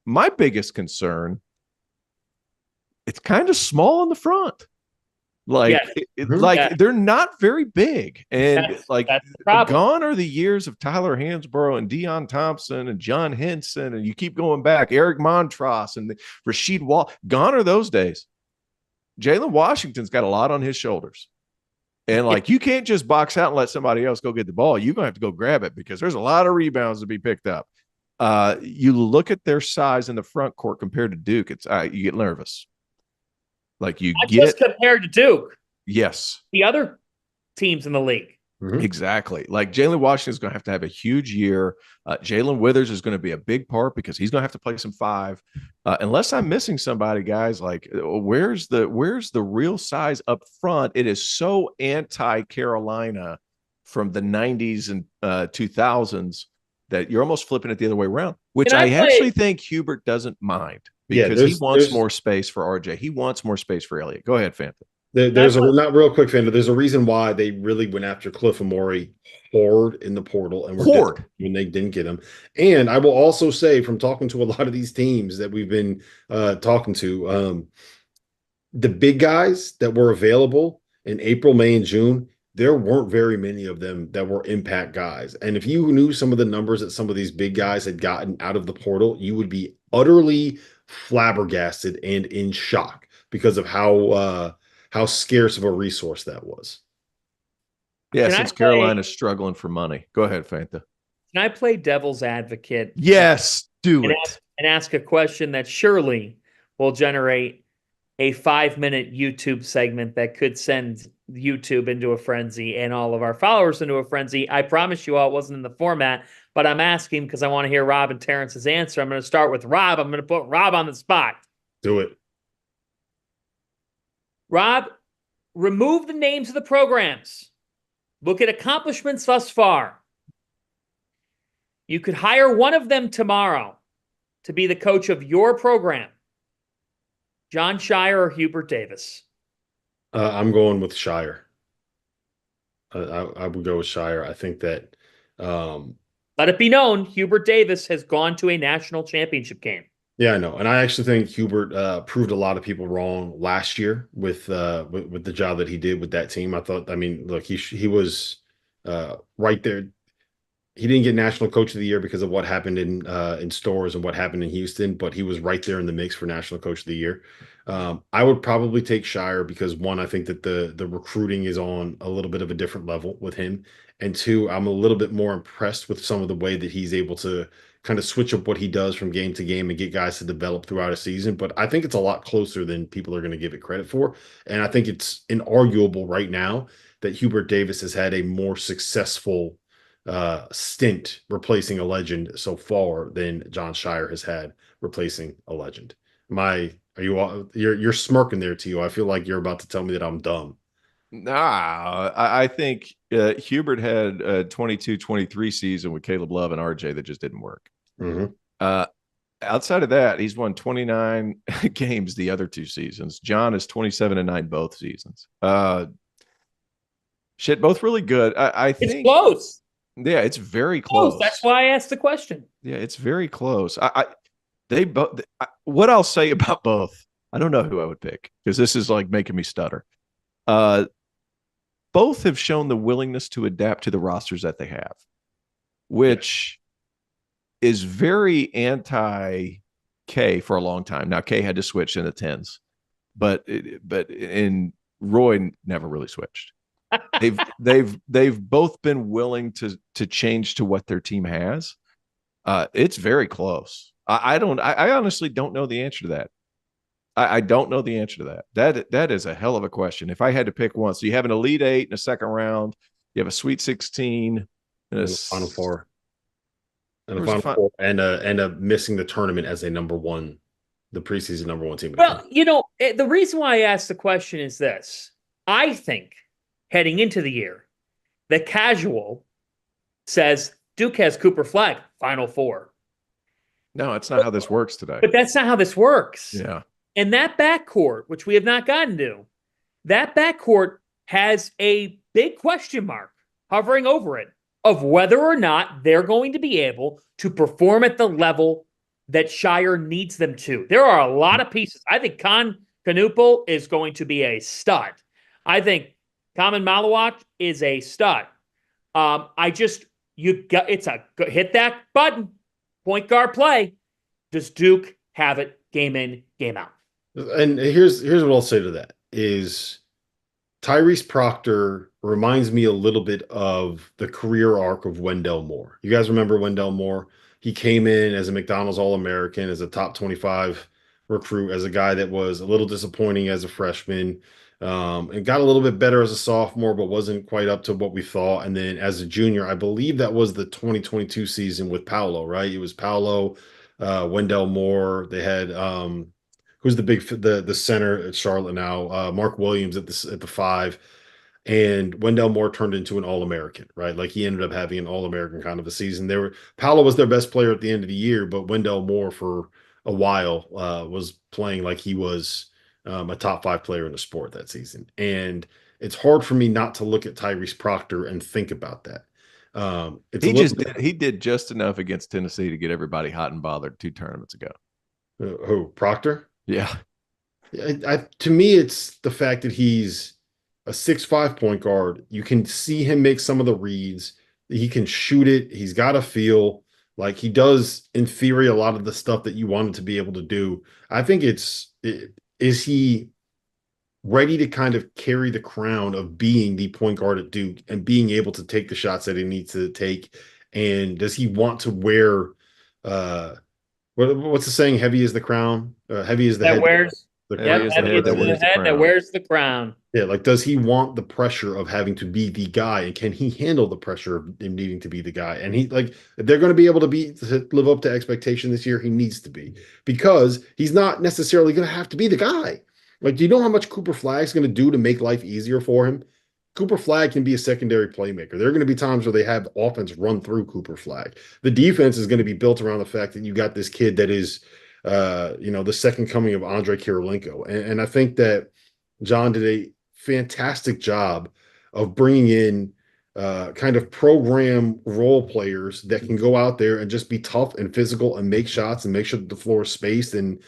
My biggest concern, it's kind of small in the front. Like, Yeah. they're not very big. And That's the problem. gone are the years of Tyler Hansborough and Deion Thompson and John Henson, and you keep going back, Eric Montross and Rasheed Wall. Gone are those days. Jalen Washington's got a lot on his shoulders. And like, you can't just box out and let somebody else go get the ball. You're going to have to go grab it because there's a lot of rebounds to be picked up. You look at their size in the front court compared to Duke, it's you get nervous. Like, Just compared to Duke. Yes. The other teams in the league. Mm-hmm. Exactly. Like, Jalen Washington is going to have a huge year. Jalen Withers is going to be a big part because he's going to have to play some 5. Unless I'm missing somebody, guys, like, where's the real size up front? It is so anti-Carolina from the 90s and 2000s that you're almost flipping it the other way around, which I actually think Hubert doesn't mind because he wants more space for RJ. He wants more space for Elliott. Go ahead, Fanta. There's not real quick, Fanta. There's a reason why they really went after Cliff Amore hard in the portal and were when they didn't get him. And I will also say, from talking to a lot of these teams that we've been talking to, the big guys that were available in April, May, and June, there weren't very many of them that were impact guys. And if you knew some of the numbers that some of these big guys had gotten out of the portal, you would be utterly flabbergasted and in shock because of how scarce of a resource that was. Yeah, since Carolina's struggling for money. Go ahead, Fanta. Can I play devil's advocate? Yes, do it. And ask a question that surely will generate a 5-minute YouTube segment that could send YouTube into a frenzy and all of our followers into a frenzy. I promise you all it wasn't in the format, but I'm asking because I want to hear Rob and Terrence's answer. I'm going to start with Rob. I'm going to put Rob on the spot. Do it. Rob, remove the names of the programs. Look at accomplishments thus far. You could hire one of them tomorrow to be the coach of your program. Jon Scheyer or Hubert Davis? I'm going with Scheyer. I would go with Scheyer. I think that. Let it be known, Hubert Davis has gone to a national championship game. Yeah, I know. And I actually think Hubert proved a lot of people wrong last year with the job that he did with that team. I mean, look, he was right there. He didn't get National Coach of the Year because of what happened in stores and what happened in Houston, but he was right there in the mix for National Coach of the Year. I would probably take Scheyer because one, I think that the recruiting is on a little bit of a different level with him, and two, I'm a little bit more impressed with some of the way that he's able to kind of switch up what he does from game to game and get guys to develop throughout a season. But I think it's a lot closer than people are going to give it credit for, and I think it's inarguable right now that Hubert Davis has had a more successful stint replacing a legend so far than Jon Scheyer has had replacing a legend. You're smirking there, Tio. I feel like you're about to tell me that I'm dumb. Nah, I think Hubert had a 22-23 season with Caleb Love and RJ that just didn't work. Mm-hmm. Outside of that, he's won 29 games the other two seasons. Jon is 27-9 both seasons. Both really good. I think It's close. Yeah, it's very close. That's why I asked the question. Yeah, it's very close. They both. What I'll say about both, I don't know who I would pick because this is like making me stutter. Both have shown the willingness to adapt to the rosters that they have, which is very anti-K for a long time. Now K had to switch in the 10s, but Roy never really switched. They've both been willing to change to what their team has. It's very close. I honestly don't know the answer to that. I don't know the answer to that. That is a hell of a question. If I had to pick one, so you have an Elite Eight in a second round, you have a Sweet 16, and a Final Four, and a Final Four, and a missing the tournament as a the preseason number one team. Well, the reason why I asked the question is this: I think heading into the year, the casual says Duke has Cooper Flagg, Final Four. No, it's not how this works today. But that's not how this works. Yeah. And that backcourt, which we have not gotten to, that backcourt has a big question mark hovering over it of whether or not they're going to be able to perform at the level that Scheyer needs them to. There are a lot of pieces. I think Knuppel is going to be a stud. I think Kamen Malawak is a stud. Hit that button. Point guard play. Does Duke have it game in, game out? And here's what I'll say to that is Tyrese Proctor reminds me a little bit of the career arc of Wendell Moore. You guys remember Wendell Moore? He came in as a McDonald's All-American, as a top 25 recruit, as a guy that was a little disappointing as a freshman, and got a little bit better as a sophomore, but wasn't quite up to what we thought. And then as a junior, I believe that was the 2022 season with Paolo, right? It was Paolo, Wendell Moore. They had who's the center at Charlotte now? Mark Williams at the 5. And Wendell Moore turned into an All-American, right? Like he ended up having an All-American kind of a season. Paolo was their best player at the end of the year, but Wendell Moore for a while was playing like he was a top 5 player in the sport that season. And it's hard for me not to look at Tyrese Proctor and think about that. He did just enough against Tennessee to get everybody hot and bothered 2 tournaments ago. Who, Proctor? Yeah. To me, it's the fact that he's a 6'5" point guard. You can see him make some of the reads. He can shoot it. He's got a feel. Like he does, in theory, a lot of the stuff that you wanted to be able to do. I think is he ready to kind of carry the crown of being the point guard at Duke and being able to take the shots that he needs to take? And does he want to wear what's the saying? Heavy is the crown. Heavy is the head. Heavy is the head that wears the crown. Yeah, like does he want the pressure of having to be the guy, and can he handle the pressure of him needing to be the guy? And if they're going to be able to live up to expectation this year, he needs to be, because he's not necessarily going to have to be the guy. Like, do you know how much Cooper Flagg is going to do to make life easier for him? Cooper Flagg can be a secondary playmaker. There are going to be times where they have offense run through Cooper Flagg. The defense is going to be built around the fact that you got this kid that is, the second coming of Andre Kirilenko. And I think that Jon did a fantastic job of bringing in kind of program role players that can go out there and just be tough and physical and make shots and make sure that the floor is spaced and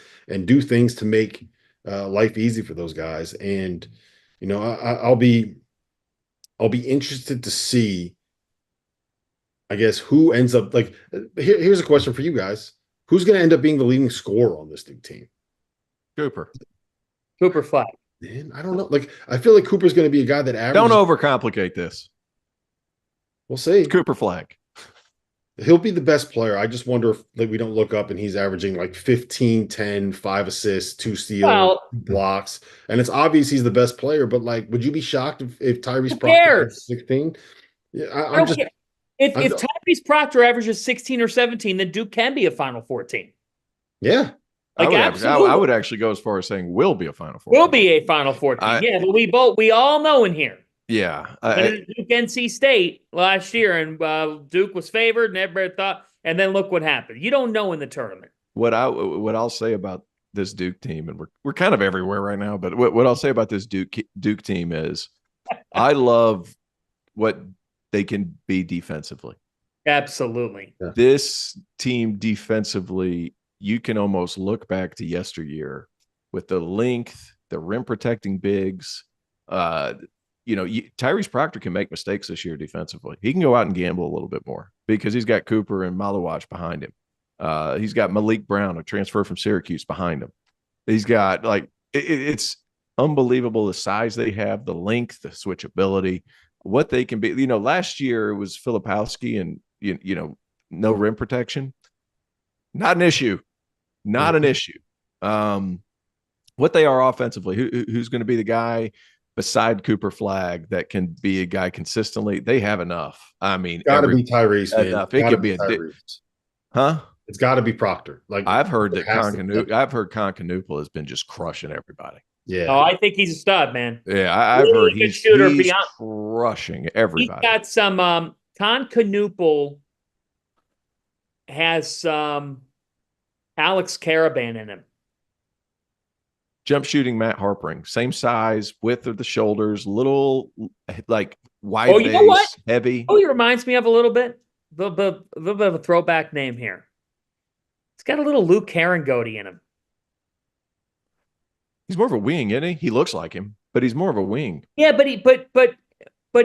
do things to make life easy for those guys. And I'll be interested to see, I guess, who ends up like. Here's a question for you guys: who's going to end up being the leading scorer on this Duke team? Cooper Flagg. Man, I don't know. Like, I feel like Cooper's going to be a guy that averages. Don't overcomplicate this. We'll see. It's Cooper Flagg. He'll be the best player. I just wonder if we don't look up and he's averaging like 15, 10, 5 assists, 2 steals, 2 blocks. And it's obvious he's the best player, but like, would you be shocked if Tyrese Proctor was 16? Yeah, I'm just. If Tyrese Proctor averages 16 or 17, then Duke can be a Final Four team. Yeah. Like, I would actually go as far as saying will be a Final Four. Will be a Final Four team. But we all know in here. Yeah. Duke NC State last year, and Duke was favored, and everybody thought, and then look what happened. You don't know in the tournament. What I'll say about this Duke team, and we're kind of everywhere right now, but what I'll say about this Duke team is I love what they can be defensively. Absolutely. Yeah. This team defensively, you can almost look back to yesteryear with the length, the rim protecting bigs. Tyrese Proctor can make mistakes this year defensively. He can go out and gamble a little bit more because he's got Cooper and Malawach behind him. He's got Malik Brown, a transfer from Syracuse, behind him. He's got it's unbelievable the size they have, the length, the switchability, what they can be. Last year it was Filipowski and no rim protection. Not an issue. Not an issue. What they are offensively, who's going to be the guy beside Cooper Flagg that can be a guy consistently? They have enough. I mean, got to be Tyrese, man. Enough. It could be It's got to be Proctor. Like, I've heard that Concanupla has been just crushing everybody. Yeah. Oh, I think he's a stud, man. Yeah, I've heard he's crushing everybody. He's got some Concanupla has some Alex Caravan in him. Jump shooting Matt Harpering, same size, width of the shoulders, little like wide base, you know what? heavy. Oh, he reminds me of a little bit of a throwback name here. It's got a little Luke Herringody in him. He's more of a wing, isn't he? He looks like him, but he's more of a wing. Yeah, but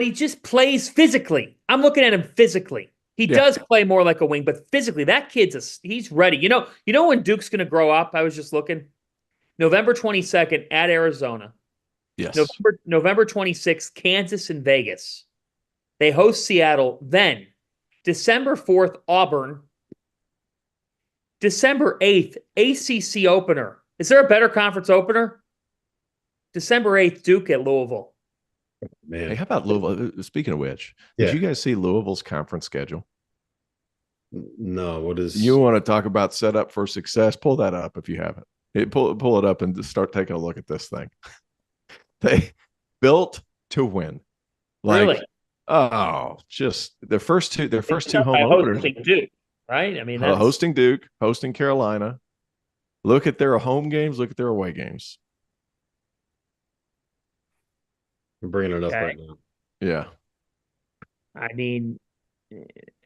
he just plays physically. I'm looking at him physically. He does play more like a wing, but physically, that he's ready. You know when Duke's going to grow up? I was just looking. November 22nd at Arizona. Yes. November 26th, Kansas and Vegas. They host Seattle. Then December 4th, Auburn. December 8th, ACC opener. Is there a better conference opener? December 8th, Duke at Louisville. Man. Hey, how about Louisville? Speaking of which, did you guys see Louisville's conference schedule? No. What is? You want to talk about set up for success? Pull that up if you haven't. Pull it up and just start taking a look at this thing. They built to win. Really? Oh, just their first two home openers. Duke, right? I mean, that's... hosting Duke, hosting Carolina. Look at their home games. Look at their away games. I'm bringing it up right now. Yeah. I mean,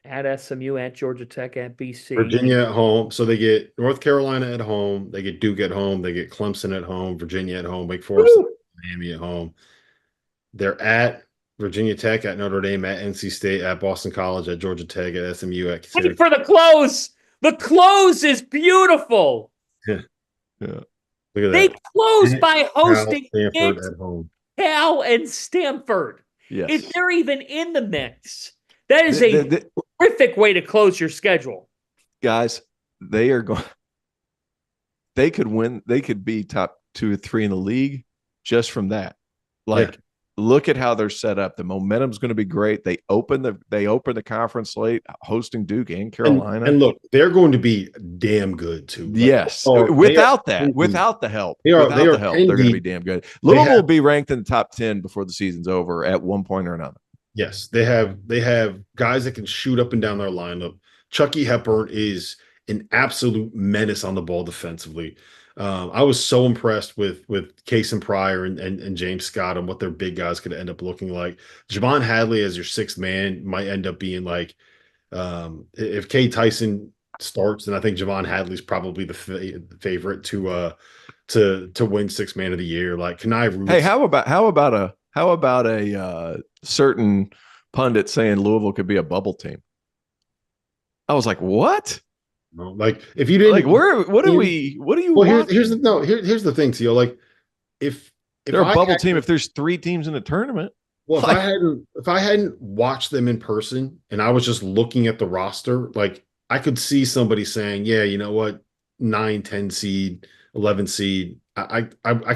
at SMU, at Georgia Tech, at BC. Virginia at home. So they get North Carolina at home. They get Duke at home. They get Clemson at home. Virginia at home. Wake Forest, Miami at home. They're at Virginia Tech, at Notre Dame, at NC State, at Boston College, at Georgia Tech, at SMU, at Wait for the close. The close is beautiful. Yeah. Look at that. They close by hosting Stanford at home. Cal and Stanford. Yes. If they're even in the mix, that is a terrific way to close your schedule. Guys, they are going. They could win. They could be top 2 or 3 in the league just from that. Look at how they're set up. The momentum's going to be great. They open the conference slate, hosting Duke and Carolina. And look, they're going to be damn good too. Yes, without the help, they're going to be damn good. Louisville will be ranked in the top 10 before the season's over at one point or another. Yes, they have guys that can shoot up and down their lineup. Chucky Hepburn is an absolute menace on the ball defensively. I was so impressed with Case and Pryor and James Scott and what their big guys could end up looking like. Javon Hadley as your sixth man might end up being like, if Kay Tyson starts, then I think Javon Hadley's probably the favorite to win sixth man of the year. Like Kenai Roots. Hey, how about a certain pundit saying Louisville could be a bubble team? I was like, what? No, like if you didn't like, what do you well, here's the thing, Theo. Like if they're a bubble team, if there's 3 teams in the tournament. Well, if I hadn't watched them in person and I was just looking at the roster, like I could see somebody saying, yeah, you know what, 9, 10 seed, 11 seed. I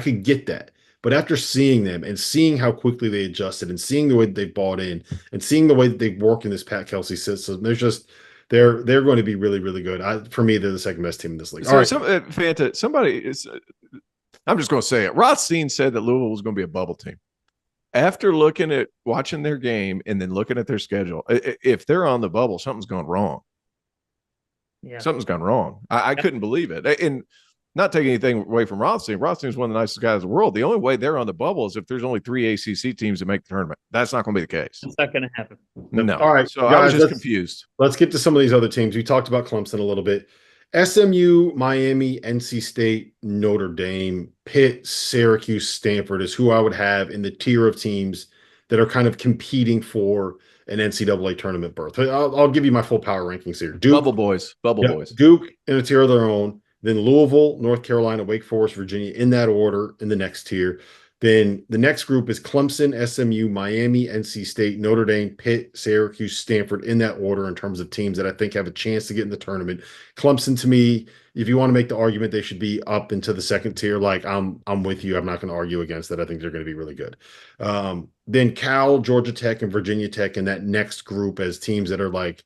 could get that. But after seeing them and seeing how quickly they adjusted and seeing the way that they bought in and seeing the way that they work in this Pat Kelsey system, they're going to be really, really good. For me, they're the second best team in this league. So, all right. Fanta, somebody is, I'm just going to say it. Rothstein said that Louisville was going to be a bubble team. After watching their game and then looking at their schedule, if they're on the bubble, something's gone wrong. Yeah. Something's gone wrong. I couldn't believe it. And not taking anything away from Rothstein. Rothstein's one of the nicest guys in the world. The only way they're on the bubble is if there's only 3 ACC teams that make the tournament. That's not going to be the case. It's not going to happen. No. All right. So guys, I was just confused. Let's get to some of these other teams. We talked about Clemson a little bit. SMU, Miami, NC State, Notre Dame, Pitt, Syracuse, Stanford is who I would have in the tier of teams that are kind of competing for an NCAA tournament berth. I'll give you my full power rankings here. Duke, Bubble boys. Duke in a tier of their own. Then Louisville, North Carolina, Wake Forest, Virginia in that order in the next tier. Then the next group is Clemson, SMU, Miami, NC State, Notre Dame, Pitt, Syracuse, Stanford in that order in terms of teams that I think have a chance to get in the tournament. Clemson, to me, if you want to make the argument they should be up into the second tier, like I'm with you. I'm not going to argue against that. I think they're going to be really good. Then Cal, Georgia Tech, and Virginia Tech in that next group as teams that are like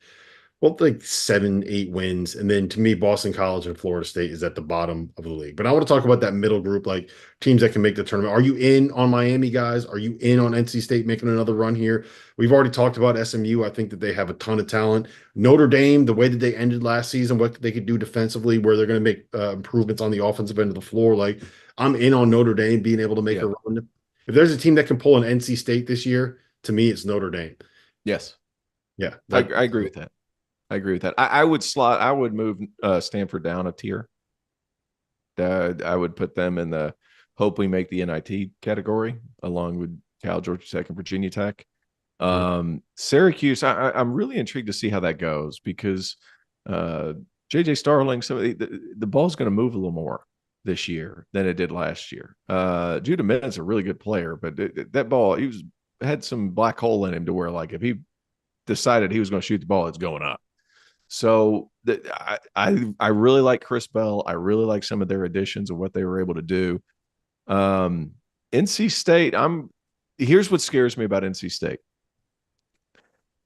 7, 8 wins. And then to me, Boston College and Florida State is at the bottom of the league. But I want to talk about that middle group, like teams that can make the tournament. Are you in on Miami, guys? Are you in on NC State making another run here? We've already talked about SMU. I think that they have a ton of talent. Notre Dame, the way that they ended last season, what they could do defensively, where they're going to make improvements on the offensive end of the floor. Like I'm in on Notre Dame being able to make a run. If there's a team that can pull an NC State this year, to me, it's Notre Dame. Yes. Yeah. I agree with that. I would move Stanford down a tier. I would put them in the hope we make the NIT category along with Cal, Georgia Tech, and Virginia Tech. Syracuse, I'm really intrigued to see how that goes because JJ Starling, the ball's going to move a little more this year than it did last year. Judah Minn's a really good player, but that ball, had some black hole in him to where like if he decided he was going to shoot the ball, it's going up. So I really like Chris Bell. I really like some of their additions and what they were able to do. NC State, here's what scares me about NC State.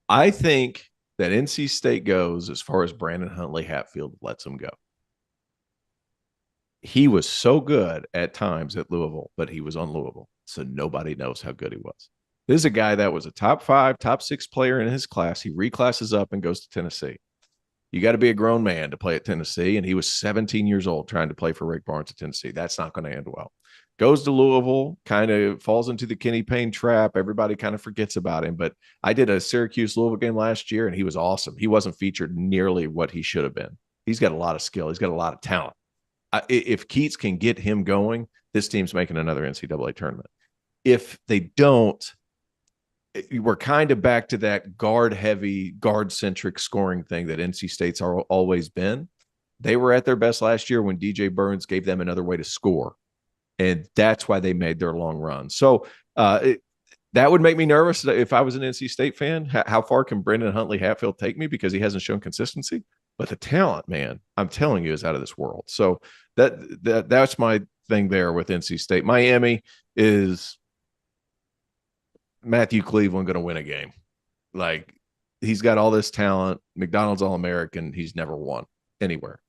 I think that NC State goes as far as Brandon Huntley Hatfield lets him go. He was so good at times at Louisville, but he was on Louisville, so nobody knows how good he was. This is a guy that was a top 5, top 6 player in his class. He reclasses up and goes to Tennessee. You got to be a grown man to play at Tennessee, and he was 17 years old trying to play for Rick Barnes at Tennessee. That's not going to end well. Goes to Louisville, kind of falls into the Kenny Payne trap. Everybody kind of forgets about him, but I did a Syracuse-Louisville game last year, and he was awesome. He wasn't featured nearly what he should have been. He's got a lot of skill. He's got a lot of talent. If Keats can get him going, this team's making another NCAA tournament. If they don't, we're kind of back to that guard-heavy, guard-centric scoring thing that NC State's always been. They were at their best last year when DJ Burns gave them another way to score, and that's why they made their long run. So that would make me nervous if I was an NC State fan. How far can Brendan Huntley Hatfield take me because he hasn't shown consistency? But the talent, man, I'm telling you, is out of this world. So that's my thing there with NC State. Miami is Matthew Cleveland going to win a game. Like, he's got all this talent. McDonald's All-American. He's never won anywhere.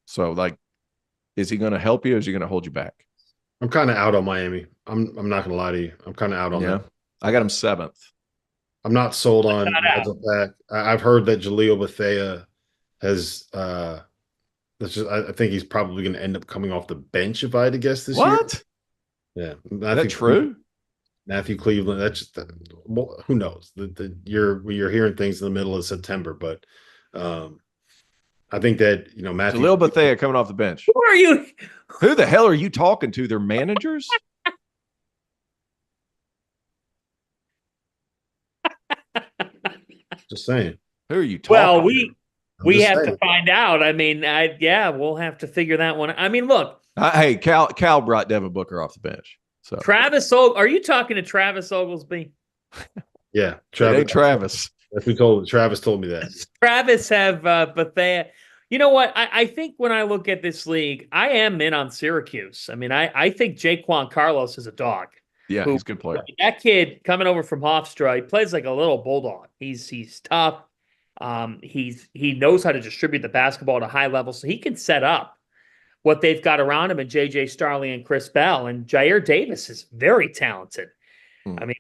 So, like, is he going to help you or is he going to hold you back? I'm kind of out on Miami. I'm not going to lie to you. I'm kind of out on them. I got him 7th. I'm not sold on Pack. I've heard that Jaleel Bethea has I think he's probably going to end up coming off the bench if I had to guess this year. What? Yeah, Is that true? Matthew Cleveland. That's just well, who knows? You're hearing things in the middle of September, but I think that Matthew Jalil Bethea coming off the bench. Who are you? Who the hell are you talking to? Their managers? Just saying. Who are you talking? Well, to? we have to find out. I mean, we'll have to figure that one. I mean, look. Hey, Cal brought Devin Booker off the bench. So Are you talking to Travis Oglesby? Yeah, Travis. That's we told. Travis told me that. Travis have Bethea. You know what? I think when I look at this league, I am in on Syracuse. I mean, I think Jaquan Carlos is a dog. Yeah, he's a good player. That kid coming over from Hofstra, he plays like a little bulldog. He's tough. He knows how to distribute the basketball at a high level, so he can set up what they've got around him, and J.J. Starling and Chris Bell. And Jair Davis is very talented. I mean,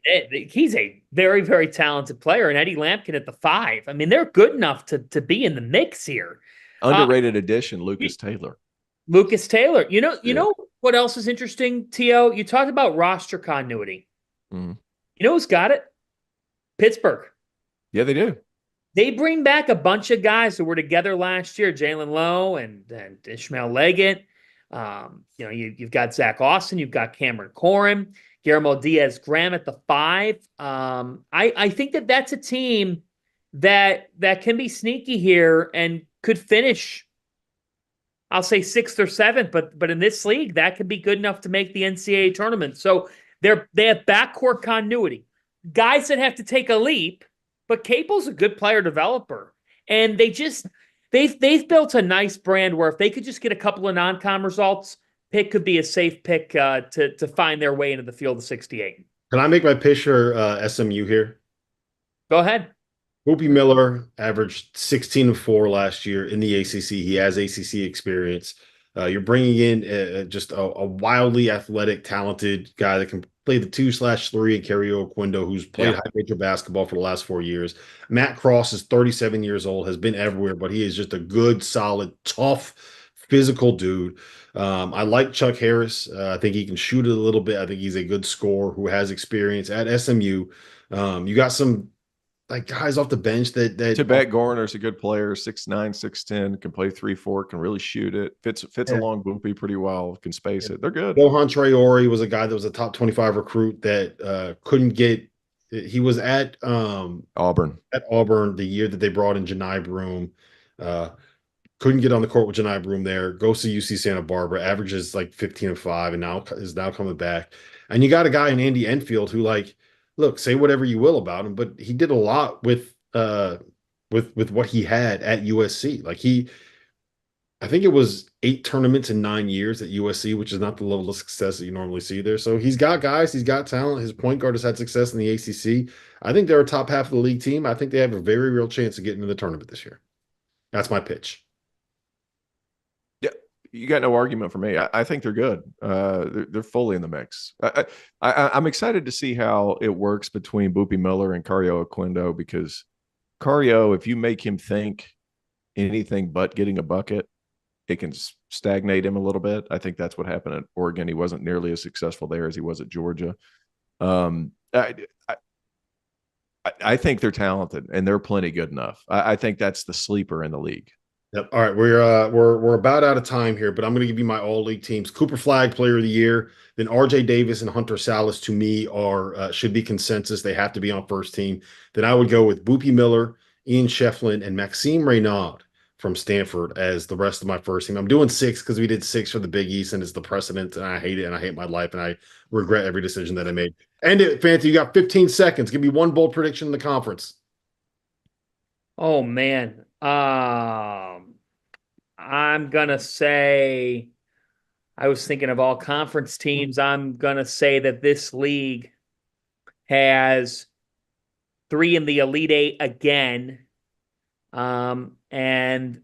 he's a very, very talented player. And Eddie Lampkin at the 5. I mean, they're good enough to be in the mix here. Underrated addition, Lucas Taylor. Lucas Taylor. You know what else is interesting, T.O.? You talked about roster continuity. Mm-hmm. You know who's got it? Pittsburgh. Yeah, they do. They bring back a bunch of guys who were together last year, Jalen Lowe and Ishmael Leggett. You've got Zach Austin. You've got Cameron Corin. Guillermo Diaz-Graham at the 5. I think that's a team that can be sneaky here and could finish, I'll say 6th or 7th, but in this league, that could be good enough to make the NCAA tournament. So they have backcourt continuity. Guys that have to take a leap, but Capel's a good player developer. And they've built a nice brand where if they could just get a couple of non-com results, Pitt could be a safe pick to find their way into the field of 68. Can I make my pitch for SMU here? Go ahead. Whoopi Miller averaged 16-4 last year in the ACC. He has ACC experience. You're bringing in just a wildly athletic, talented guy that can play the 2/3 and Cario Oquendo, who's played high major basketball for the last 4 years. Matt Cross is 37 years old, has been everywhere, but he is just a good, solid, tough, physical dude. I like Chuck Harris. I think he can shoot it a little bit. I think he's a good scorer who has experience at SMU. You got some guys off the bench that Tibet Gorner's a good player, 6'9", 6'10", can play 3-4, can really shoot it. Fits along Boopy pretty well, can space it. They're good. Bohan Traore was a guy that was a top 25 recruit that couldn't get. He was at Auburn the year that they brought in Janai Broom. Couldn't get on the court with Janai Broom there. Goes to UC Santa Barbara, averages like 15-5, and now is coming back. And you got a guy in Andy Enfield who, look, say whatever you will about him, but he did a lot with what he had at USC. I think it was 8 tournaments in 9 years at USC, which is not the level of success that you normally see there. So he's got guys, he's got talent. His point guard has had success in the ACC. I think they're a top half of the league team. I think they have a very real chance of getting into the tournament this year. That's my pitch. You got no argument for me. I think they're good. They're fully in the mix. I'm excited to see how it works between Boopy Miller and Cario Oquendo, because Cario, if you make him think anything but getting a bucket, it can stagnate him a little bit. I think that's what happened at Oregon. He wasn't nearly as successful there as he was at Georgia. I think they're talented and they're plenty good enough. I think that's the sleeper in the league. Yep. All right, we're about out of time here, but I'm going to give you my all league teams. Cooper Flagg, Player of the Year. Then R.J. Davis and Hunter Sallis, to me, should be consensus. They have to be on first team. Then I would go with Boopy Miller, Ian Shefflin, and Maxime Reynaud from Stanford as the rest of my first team. I'm doing 6 because we did 6 for the Big East, and it's the precedent, and I hate it, and I hate my life, and I regret every decision that I made. End it, Fanta. You got 15 seconds. Give me one bold prediction in the conference. Oh, man. I'm going to say, I was thinking of all conference teams. I'm going to say that this league has 3 in the Elite 8 again. And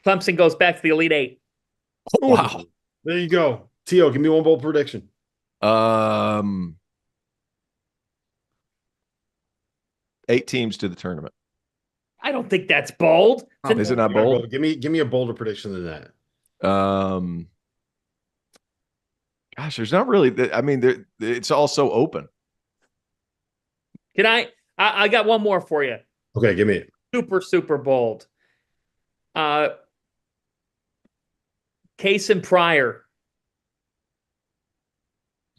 Clemson goes back to the Elite 8. Wow. There you go. T.O., give me one bold prediction. 8 teams to the tournament. I don't think that's bold. Is it not bold? Give me a bolder prediction than that. Gosh, there's not really. I mean, it's all so open. Can I got one more for you. Okay, give me it. Super bold. Case and Pryor,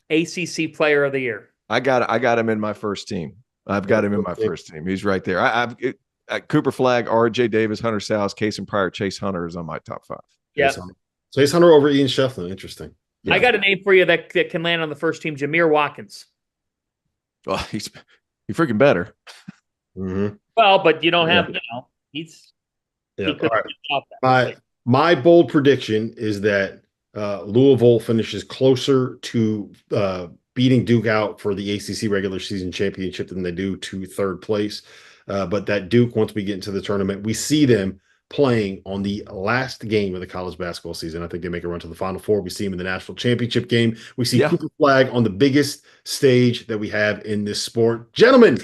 ACC Player of the Year. I got him in my first team. I've got him in my first team. He's right there. I've Cooper Flagg, RJ Davis, Hunter Sallis, Case and Pryor, Chase Hunter is on my top 5. Yeah. Chase Hunter over Ian Shefflin. Interesting. Yeah. I got a name for you that can land on the first team. Jameer Watkins. Well, he's freaking better. Mm-hmm. Well, but you don't have, he's. Yeah. All right. My bold prediction is that Louisville finishes closer to beating Duke out for the ACC regular season championship than they do to third place. But that Duke, once we get into the tournament, we see them playing on the last game of the college basketball season. I think they make a run to the Final Four. We see them in the national championship game. We see Cooper Flagg on the biggest stage that we have in this sport. Gentlemen,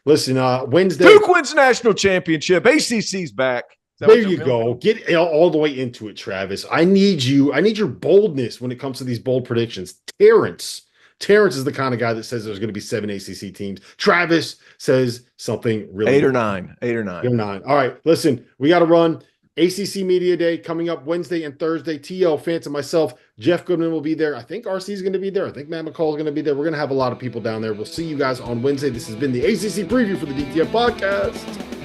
listen, Wednesday. Duke wins national championship. ACC's back. There you go. Get all the way into it, Travis. I need your boldness when it comes to these bold predictions. Terrence is the kind of guy that says there's going to be 7 ACC teams. Travis says something really 8 or 9. 8 or 9. 8 or 9. All right, listen, we got to run. ACC Media Day coming up Wednesday and Thursday. TL, Fanta, myself, Jeff Goodman will be there. I think RC is going to be there. I think Matt McCall is going to be there. We're going to have a lot of people down there. We'll see you guys on Wednesday. This has been the ACC preview for the DTF podcast.